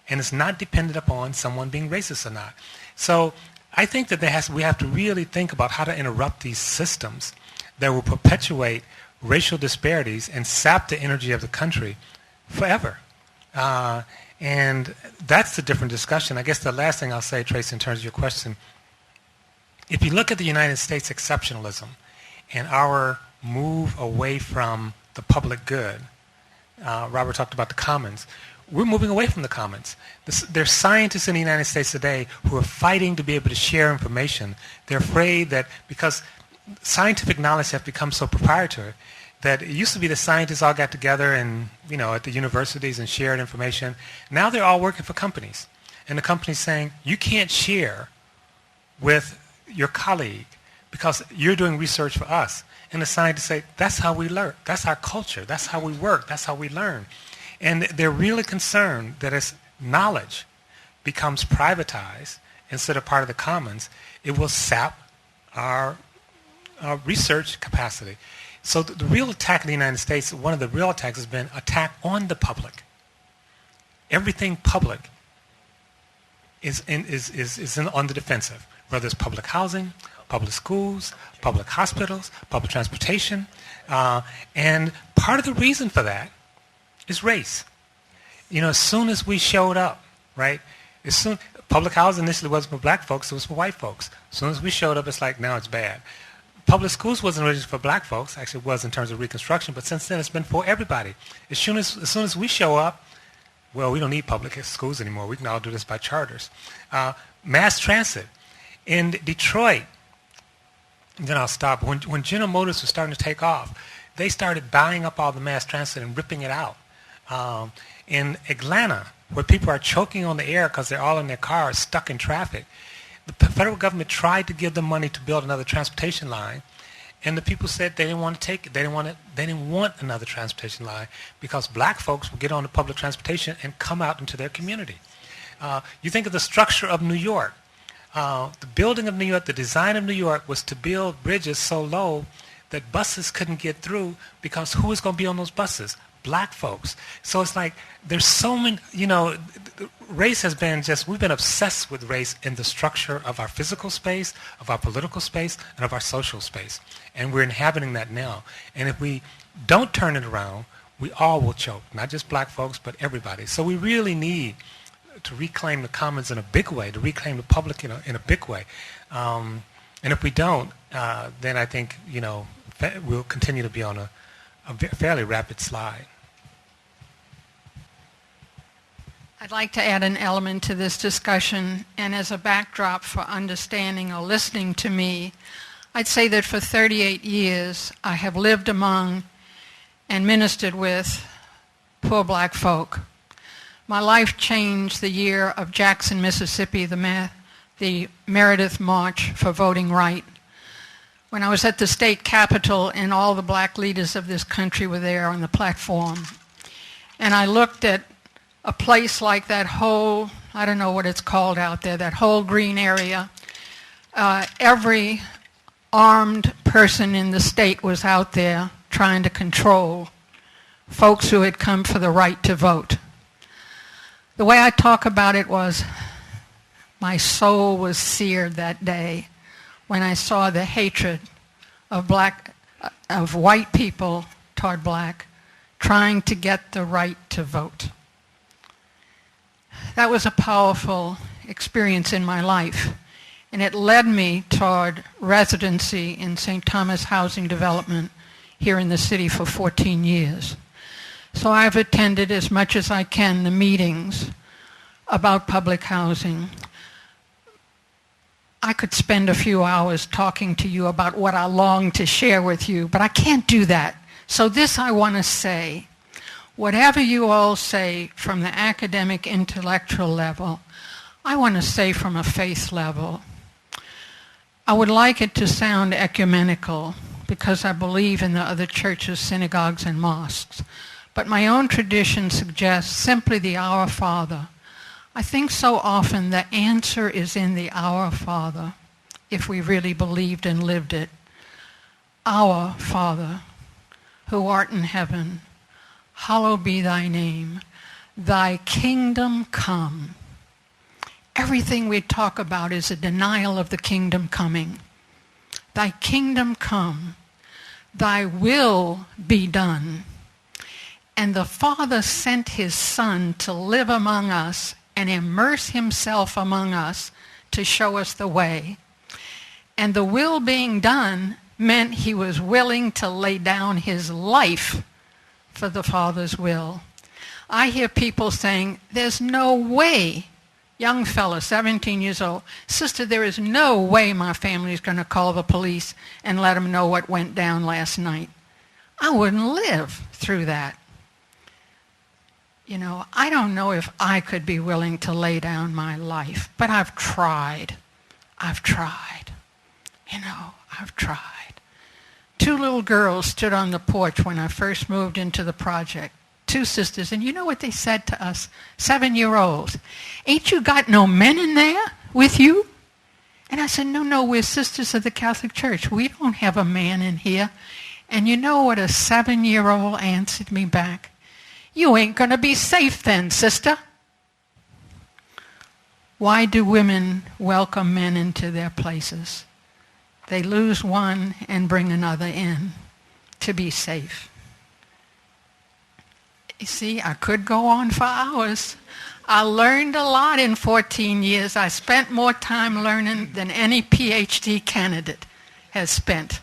And it's not dependent upon someone being racist or not. So I think that we have to really think about how to interrupt these systems that will perpetuate racial disparities and sap the energy of the country forever. And that's a different discussion. I guess the last thing I'll say, Tracy, in terms of your question, if you look at the United States exceptionalism and our move away from the public good, Robert talked about the commons, we're moving away from the commons. There's scientists in the United States today who are fighting to be able to share information. They're afraid that because scientific knowledge has become so proprietary, that it used to be the scientists all got together and, at the universities and shared information. Now they're all working for companies. And the company's saying, you can't share with your colleague because you're doing research for us. And the scientists say, that's how we learn. That's our culture. That's how we work. That's how we learn. And they're really concerned that as knowledge becomes privatized instead of part of the commons, it will sap our research capacity. So the real attack in the United States, one of the real attacks has been attack on the public. Everything public is on the defensive, whether it's public housing, public schools, public hospitals, public transportation. And part of the reason for that is race. As soon as we showed up, right? Public housing initially wasn't for black folks, it was for white folks. As soon as we showed up, it's like, now it's bad. Public schools wasn't originally for black folks, actually it was in terms of Reconstruction, but since then it's been for everybody. As soon as we show up, well, we don't need public schools anymore. We can all do this by charters. Mass transit. In Detroit, then I'll stop. When General Motors was starting to take off, they started buying up all the mass transit and ripping it out. In Atlanta, where people are choking on the air because they're all in their cars stuck in traffic, the federal government tried to give them money to build another transportation line, and the people said they didn't want to take it. They didn't want another transportation line because black folks would get on the public transportation and come out into their community. You think of the structure of New York. The building of New York, the design of New York was to build bridges so low that buses couldn't get through because who was going to be on those buses? Black folks. So it's like there's so many, race has been we've been obsessed with race in the structure of our physical space, of our political space, and of our social space. And we're inhabiting that now. And if we don't turn it around, we all will choke, not just black folks, but everybody. So we really need to reclaim the commons in a big way, to reclaim the public in a big way. And if we don't, then I think, we'll continue to be on a fairly rapid slide. I'd like to add an element to this discussion, and as a backdrop for understanding or listening to me, I'd say that for 38 years I have lived among and ministered with poor black folk. My life changed the year of Jackson, Mississippi, the Meredith March for Voting Right. When I was at the state capitol and all the black leaders of this country were there on the platform, and I looked at a place like that whole, I don't know what it's called out there, that whole green area, every armed person in the state was out there trying to control folks who had come for the right to vote. The way I talk about it was my soul was seared that day when I saw the hatred of white people toward black trying to get the right to vote. That was a powerful experience in my life, and it led me toward residency in St. Thomas Housing Development here in the city for 14 years. So I've attended as much as I can the meetings about public housing. I could spend a few hours talking to you about what I long to share with you, but I can't do that. So this I want to say. Whatever you all say from the academic intellectual level, I want to say from a faith level. I would like it to sound ecumenical because I believe in the other churches, synagogues, and mosques. But my own tradition suggests simply the Our Father. I think so often the answer is in the Our Father, if we really believed and lived it. Our Father, who art in heaven, hallowed be thy name. Thy kingdom come. Everything we talk about is a denial of the kingdom coming. Thy kingdom come. Thy will be done. And the Father sent his Son to live among us and immerse himself among us to show us the way. And the will being done meant he was willing to lay down his life for the Father's will. I hear people saying, there's no way, young fella, 17 years old, sister, there is no way my family is going to call the police and let them know what went down last night. I wouldn't live through that. You know, I don't know if I could be willing to lay down my life, but I've tried. I've tried. You know, I've tried. 2 little girls stood on the porch when I first moved into the project. 2 sisters, and you know what they said to us? 7-year-olds. Ain't you got no men in there with you? And I said, no, we're sisters of the Catholic Church. We don't have a man in here. And you know what a 7-year-old answered me back? You ain't going to be safe then, sister. Why do women welcome men into their places? They lose one and bring another in to be safe. You see, I could go on for hours. I learned a lot in 14 years. I spent more time learning than any PhD candidate has spent.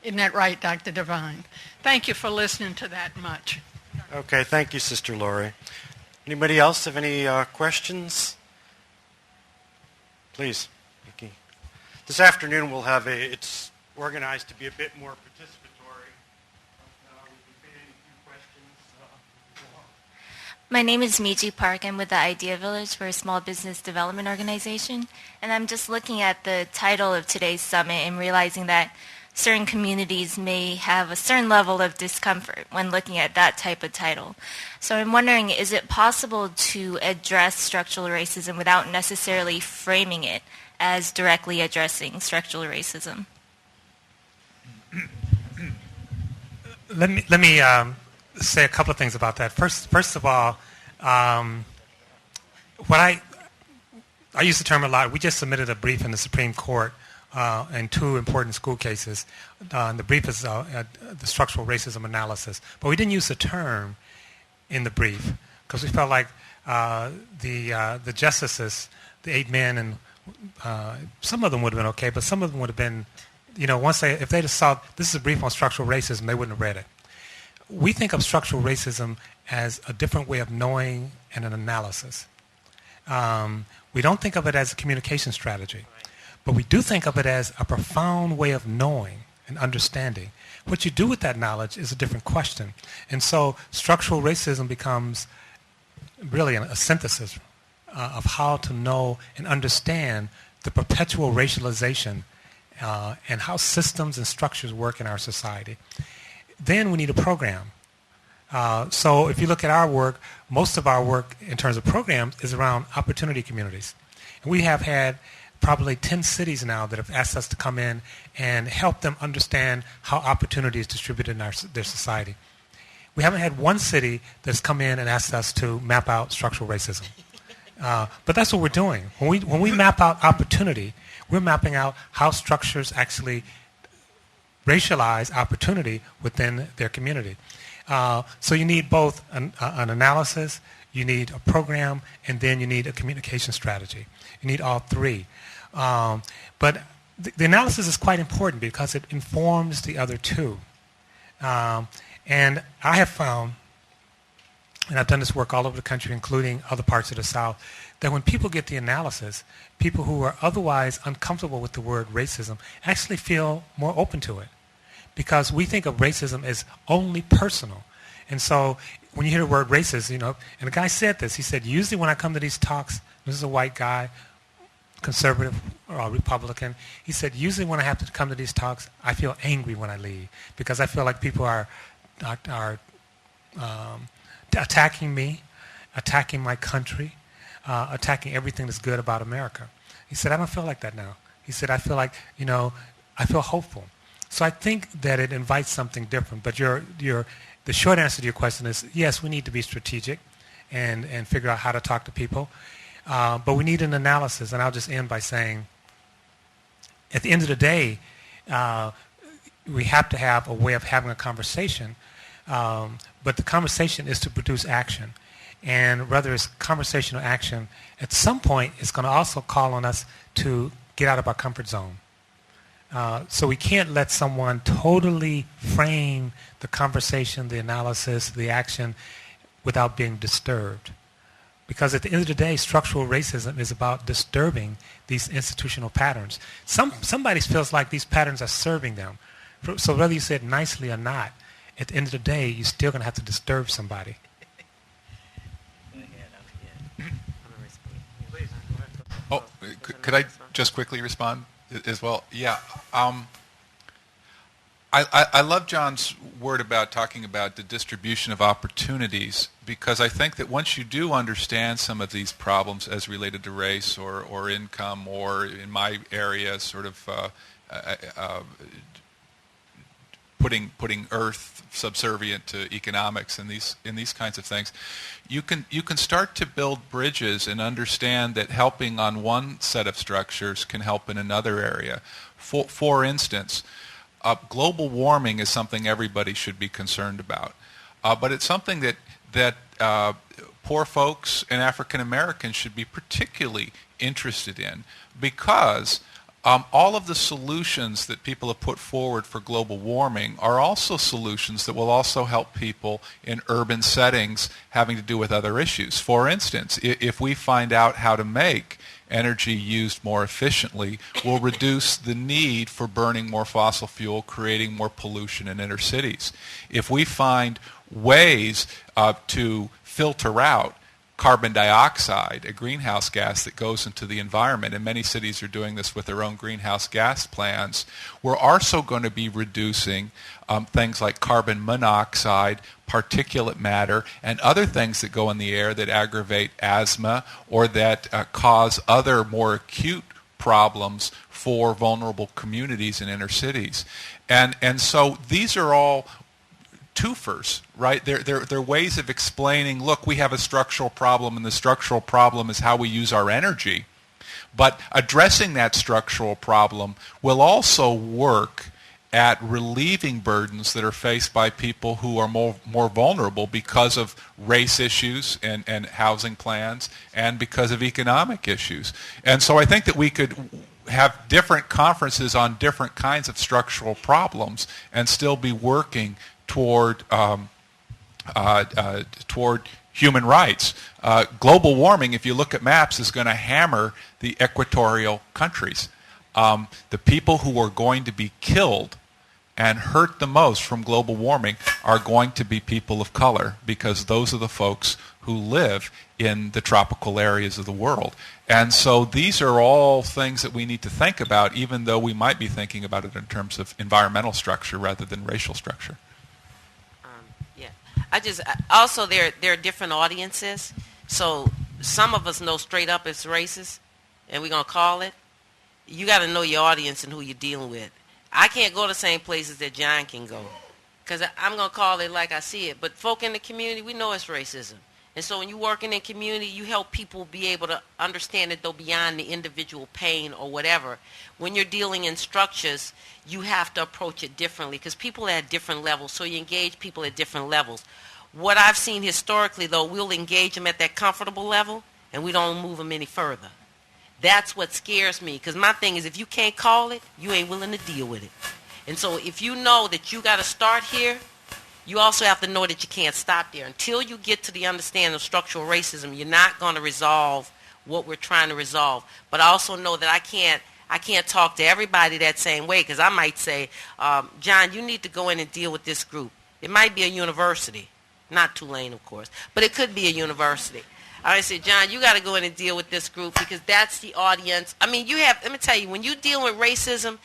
Isn't that right, Dr. Devine? Thank you for listening to that much. Okay, thank you, Sister Lori. Anybody else have any questions? Please, Vicki. This afternoon we'll have it's organized to be a bit more participatory. We can fit in a few questions. My name is Miji Park. I'm with the Idea Village. We're a small business development organization. And I'm just looking at the title of today's summit and realizing that certain communities may have a certain level of discomfort when looking at that type of title. So I'm wondering, is it possible to address structural racism without necessarily framing it as directly addressing structural racism? Let me say a couple of things about that. First of all, what I use the term a lot. We just submitted a brief in the Supreme Court in 2 important school cases. The brief is the structural racism analysis, but we didn't use the term in the brief because we felt like the justices, the 8 men, and some of them would have been okay, but some of them would have been, if they'd have saw this is a brief on structural racism, they wouldn't have read it. We think of structural racism as a different way of knowing and an analysis. We don't think of it as a communication strategy, but we do think of it as a profound way of knowing and understanding. What you do with that knowledge is a different question. And so structural racism becomes really a synthesis of how to know and understand the perpetual racialization and how systems and structures work in our society. Then we need a program. So if you look at our work, most of our work in terms of programs is around opportunity communities. And we have had probably 10 cities now that have asked us to come in and help them understand how opportunity is distributed in their society. We haven't had one city that's come in and asked us to map out structural racism. But that's what we're doing. When we map out opportunity, we're mapping out how structures actually racialize opportunity within their community. So you need both an analysis, you need a program, and then you need a communication strategy. You need all 3. But the analysis is quite important because it informs the other 2. And I have found and I've done this work all over the country, including other parts of the South, that when people get the analysis, people who are otherwise uncomfortable with the word racism actually feel more open to it. Because we think of racism as only personal. And so when you hear the word racist, and the guy said this, he said, usually when I come to these talks, this is a white guy, conservative or Republican, he said, usually when I have to come to these talks, I feel angry when I leave because I feel like people are attacking me, attacking my country, attacking everything that's good about America. He said, I don't feel like that now. He said, I feel like, I feel hopeful. So I think that it invites something different. But the short answer to your question is, yes, we need to be strategic and figure out how to talk to people. But we need an analysis, and I'll just end by saying, at the end of the day, we have to have a way of having a conversation, but the conversation is to produce action. And whether it's conversation or action, at some point it's going to also call on us to get out of our comfort zone. So we can't let someone totally frame the conversation, the analysis, the action without being disturbed. Because at the end of the day, structural racism is about disturbing these institutional patterns. Somebody feels like these patterns are serving them. So whether you say it nicely or not, at the end of the day, you're still going to have to disturb somebody. Oh, could I just quickly respond as well? Yeah. I love John's word about talking about the distribution of opportunities, because I think that once you do understand some of these problems as related to race or income, or in my area, sort of putting Earth subservient to economics and these kinds of things, you can start to build bridges and understand that helping on one set of structures can help in another area. For instance, global warming is something everybody should be concerned about, but it's something that poor folks and African Americans should be particularly interested in, because all of the solutions that people have put forward for global warming are also solutions that will also help people in urban settings having to do with other issues. For instance, if we find out how to make energy used more efficiently, will reduce the need for burning more fossil fuel, creating more pollution in inner cities. If we find ways to filter out carbon dioxide, a greenhouse gas that goes into the environment, and many cities are doing this with their own greenhouse gas plans, we're also going to be reducing things like carbon monoxide, particulate matter, and other things that go in the air that aggravate asthma or that cause other more acute problems for vulnerable communities in inner cities. And so these are all twofers, right? They're ways of explaining, look, we have a structural problem, and the structural problem is how we use our energy. But addressing that structural problem will also work at relieving burdens that are faced by people who are more vulnerable because of race issues and housing plans, and because of economic issues. And so I think that we could have different conferences on different kinds of structural problems and still be working toward human rights. Global warming, if you look at maps, is going to hammer the equatorial countries. The people who are going to be killed and hurt the most from global warming are going to be people of color, because those are the folks who live in the tropical areas of the world. And so these are all things that we need to think about, even though we might be thinking about it in terms of environmental structure rather than racial structure. Also there are different audiences. So some of us know straight up it's racist, and we're going to call it. You got to know your audience and who you're dealing with. I can't go the same places that John can go, because I'm going to call it like I see it. But folk in the community, we know it's racism. And so when you're working in community, you help people be able to understand that though beyond the individual pain or whatever. When you're dealing in structures, you have to approach it differently, because people are at different levels, so you engage people at different levels. What I've seen historically, though, we'll engage them at that comfortable level, and we don't move them any further. That's what scares me, because my thing is, if you can't call it, you ain't willing to deal with it. And so if you know that you got to start here, you also have to know that you can't stop there. Until you get to the understanding of structural racism, you're not going to resolve what we're trying to resolve. But I also know that I can't talk to everybody that same way, because I might say, John, you need to go in and deal with this group. It might be a university, not Tulane, of course, but it could be a university. I say, John, you got to go in and deal with this group because that's the audience. I mean, let me tell you, when you deal with racism,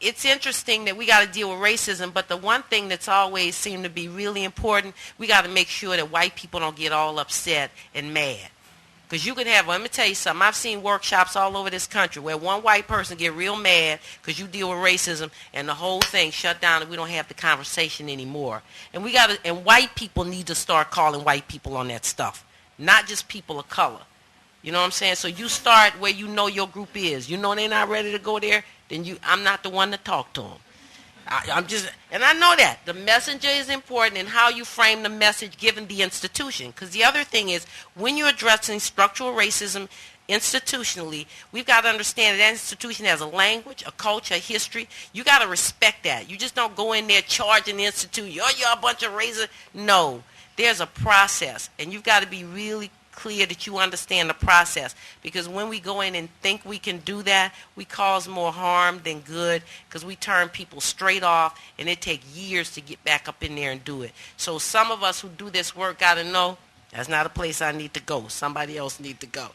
it's interesting that we got to deal with racism, but the one thing that's always seemed to be really important, we got to make sure that white people don't get all upset and mad. Because you could have, let me tell you something, I've seen workshops all over this country where one white person get real mad because you deal with racism and the whole thing shut down and we don't have the conversation anymore. And white people need to start calling white people on that stuff, not just people of color. You know what I'm saying? So you start where you know your group is. You know they're not ready to go there, then I'm not the one to talk to them. And I know that. The messenger is important and how you frame the message given the institution. Because the other thing is, when you're addressing structural racism institutionally, we've got to understand that institution has a language, a culture, a history. You got to respect that. You just don't go in there charging the institution, you're a bunch of racists. No. There's a process, and you've got to be really clear that you understand the process, because when we go in and think we can do that, we cause more harm than good, because we turn people straight off and it takes years to get back up in there and do it. So some of us who do this work got to know that's not a place I need to go. Somebody else need to go.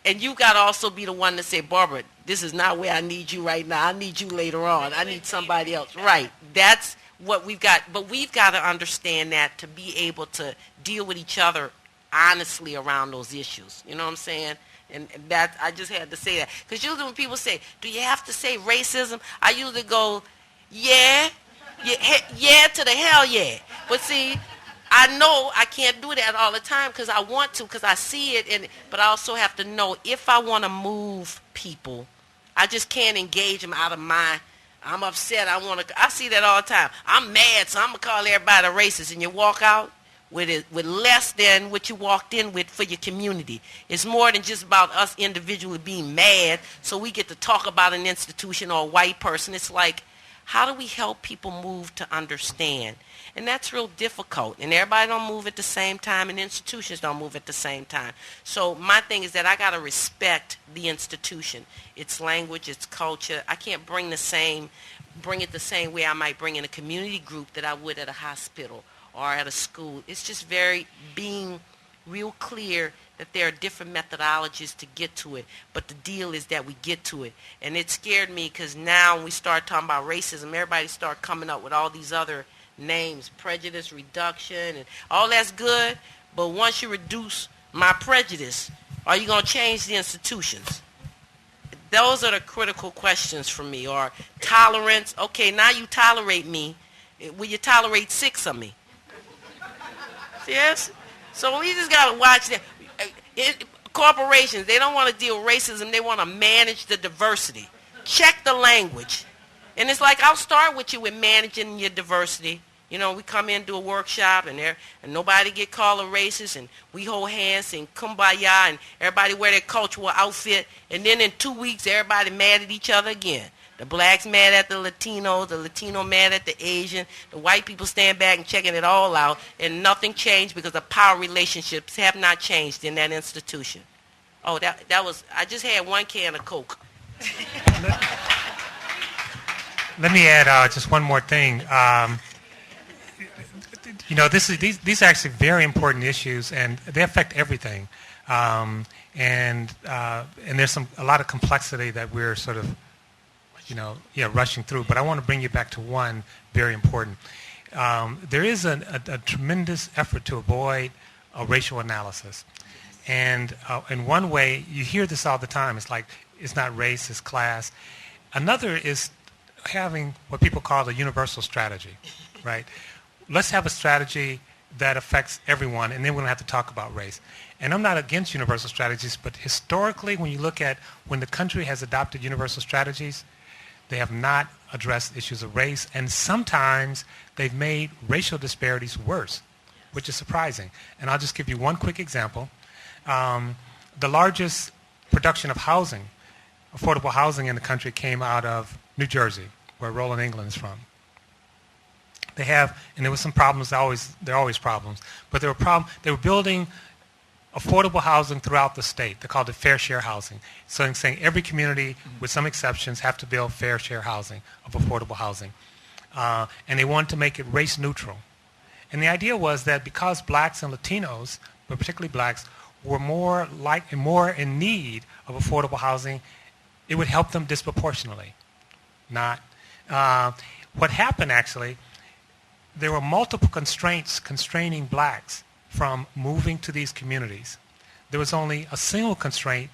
And you got to also be the one to say, Barbara, this is not where I need you right now. I need you later on. I need somebody else. Right. That's what we've got. But we've got to understand that to be able to deal with each other honestly around those issues. You know what I'm saying? And that, I just had to say that. Because usually when people say, do you have to say racism? I usually go, yeah to the hell yeah. But see, I know I can't do that all the time because I want to, because I see it. But I also have to know if I want to move people, I just can't engage them out of I'm upset. I see that all the time. I'm mad, so I'm going to call everybody a racist. And you walk out with less than what you walked in with for your community. It's more than just about us individually being mad so we get to talk about an institution or a white person. It's like, how do we help people move to understand? And that's real difficult. And everybody don't move at the same time, and institutions don't move at the same time. So my thing is that I got to respect the institution, its language, its culture. I can't bring it the same way I might bring in a community group that I would at a hospital or at a school. It's just being real clear that there are different methodologies to get to it. But the deal is that we get to it. And it scared me because now when we start talking about racism, everybody start coming up with all these other names, prejudice, reduction, and all that's good. But once you reduce my prejudice, are you going to change the institutions? Those are the critical questions for me. Or tolerance. Okay, now you tolerate me. Will you tolerate 6 of me? Yes? So we just got to watch that. Corporations, they don't want to deal with racism. They want to manage the diversity. Check the language. And it's like, I'll start with you with managing your diversity. You know, we come in, do a workshop, and nobody get called a racist, and we hold hands and kumbaya, and everybody wear their cultural outfit. And then in 2 weeks, everybody mad at each other again. The blacks mad at the Latinos, the Latino mad at the Asian, the white people stand back and checking it all out, and nothing changed because the power relationships have not changed in that institution. Oh, that was, I just had 1 can of Coke. Let me add just one more thing. These are actually very important issues, and they affect everything. And there's a lot of complexity that we're sort of rushing through, but I want to bring you back to one very important. There is a tremendous effort to avoid a racial analysis. And in one way, you hear this all the time. It's like, it's not race, it's class. Another is having what people call a universal strategy, right? Let's have a strategy that affects everyone, and then we don't have to talk about race. And I'm not against universal strategies, but historically, when you look at when the country has adopted universal strategies, they have not addressed issues of race, and sometimes they've made racial disparities worse, which is surprising. And I'll just give you one quick example. The largest production of housing, affordable housing in the country, came out of New Jersey, where Roland England is from. They have, and there were some problems. There are always problems, but there were problems. They were building affordable housing throughout the state. They called it fair share housing. So they're saying every community, with some exceptions, have to build fair share housing of affordable housing, and they wanted to make it race neutral. And the idea was that because blacks and Latinos, but particularly blacks, were more in need of affordable housing, it would help them disproportionately. Not what happened actually. There were multiple constraints constraining blacks from moving to these communities. There was only a single constraint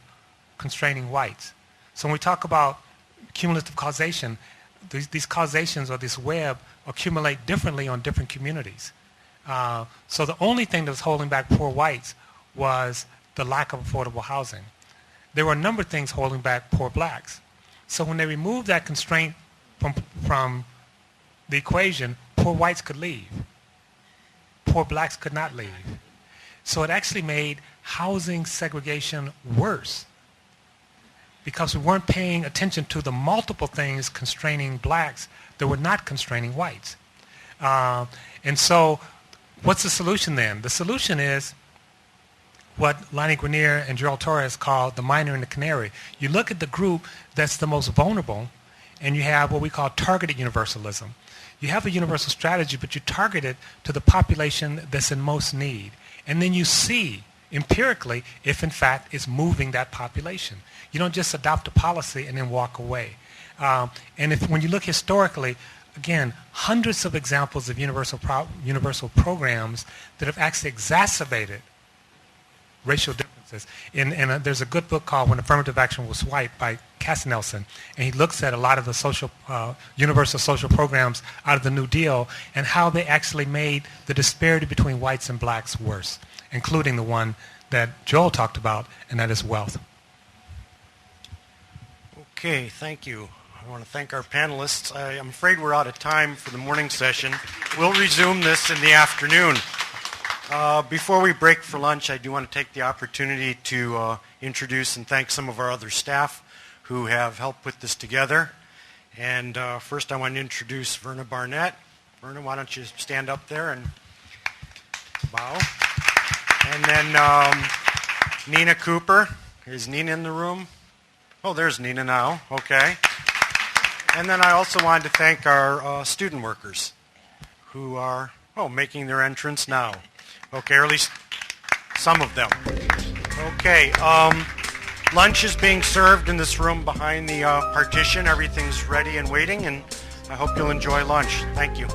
constraining whites. So when we talk about cumulative causation, these causations or this web accumulate differently on different communities. So the only thing that was holding back poor whites was the lack of affordable housing. There were a number of things holding back poor blacks. So when they removed that constraint from the equation, poor whites could leave. Poor blacks could not leave. So it actually made housing segregation worse because we weren't paying attention to the multiple things constraining blacks that were not constraining whites. And so what's the solution then? The solution is what Lonnie Grenier and Gerald Torres call the miner and the canary. You look at the group that's the most vulnerable, and you have what we call targeted universalism. You have a universal strategy, but you target it to the population that's in most need. And then you see empirically if, in fact, it's moving that population. You don't just adopt a policy and then walk away. And when you look historically, again, hundreds of examples of universal programs that have actually exacerbated racial differences. And there's a good book called When Affirmative Action Was White by Cass Nelson, and he looks at a lot of the universal social programs out of the New Deal and how they actually made the disparity between whites and blacks worse, including the one that Joel talked about, and that is wealth. Okay, thank you. I want to thank our panelists. I'm afraid we're out of time for the morning session. We'll resume this in the afternoon. Before we break for lunch, I do want to take the opportunity to introduce and thank some of our other staff who have helped put this together. And first I want to introduce Verna Barnett. Verna, why don't you stand up there and bow. And then Nina Cooper. Is Nina in the room? Oh, there's Nina now. Okay. And then I also wanted to thank our student workers who are making their entrance now. Okay, or at least some of them. Okay, lunch is being served in this room behind the partition. Everything's ready and waiting, and I hope you'll enjoy lunch. Thank you.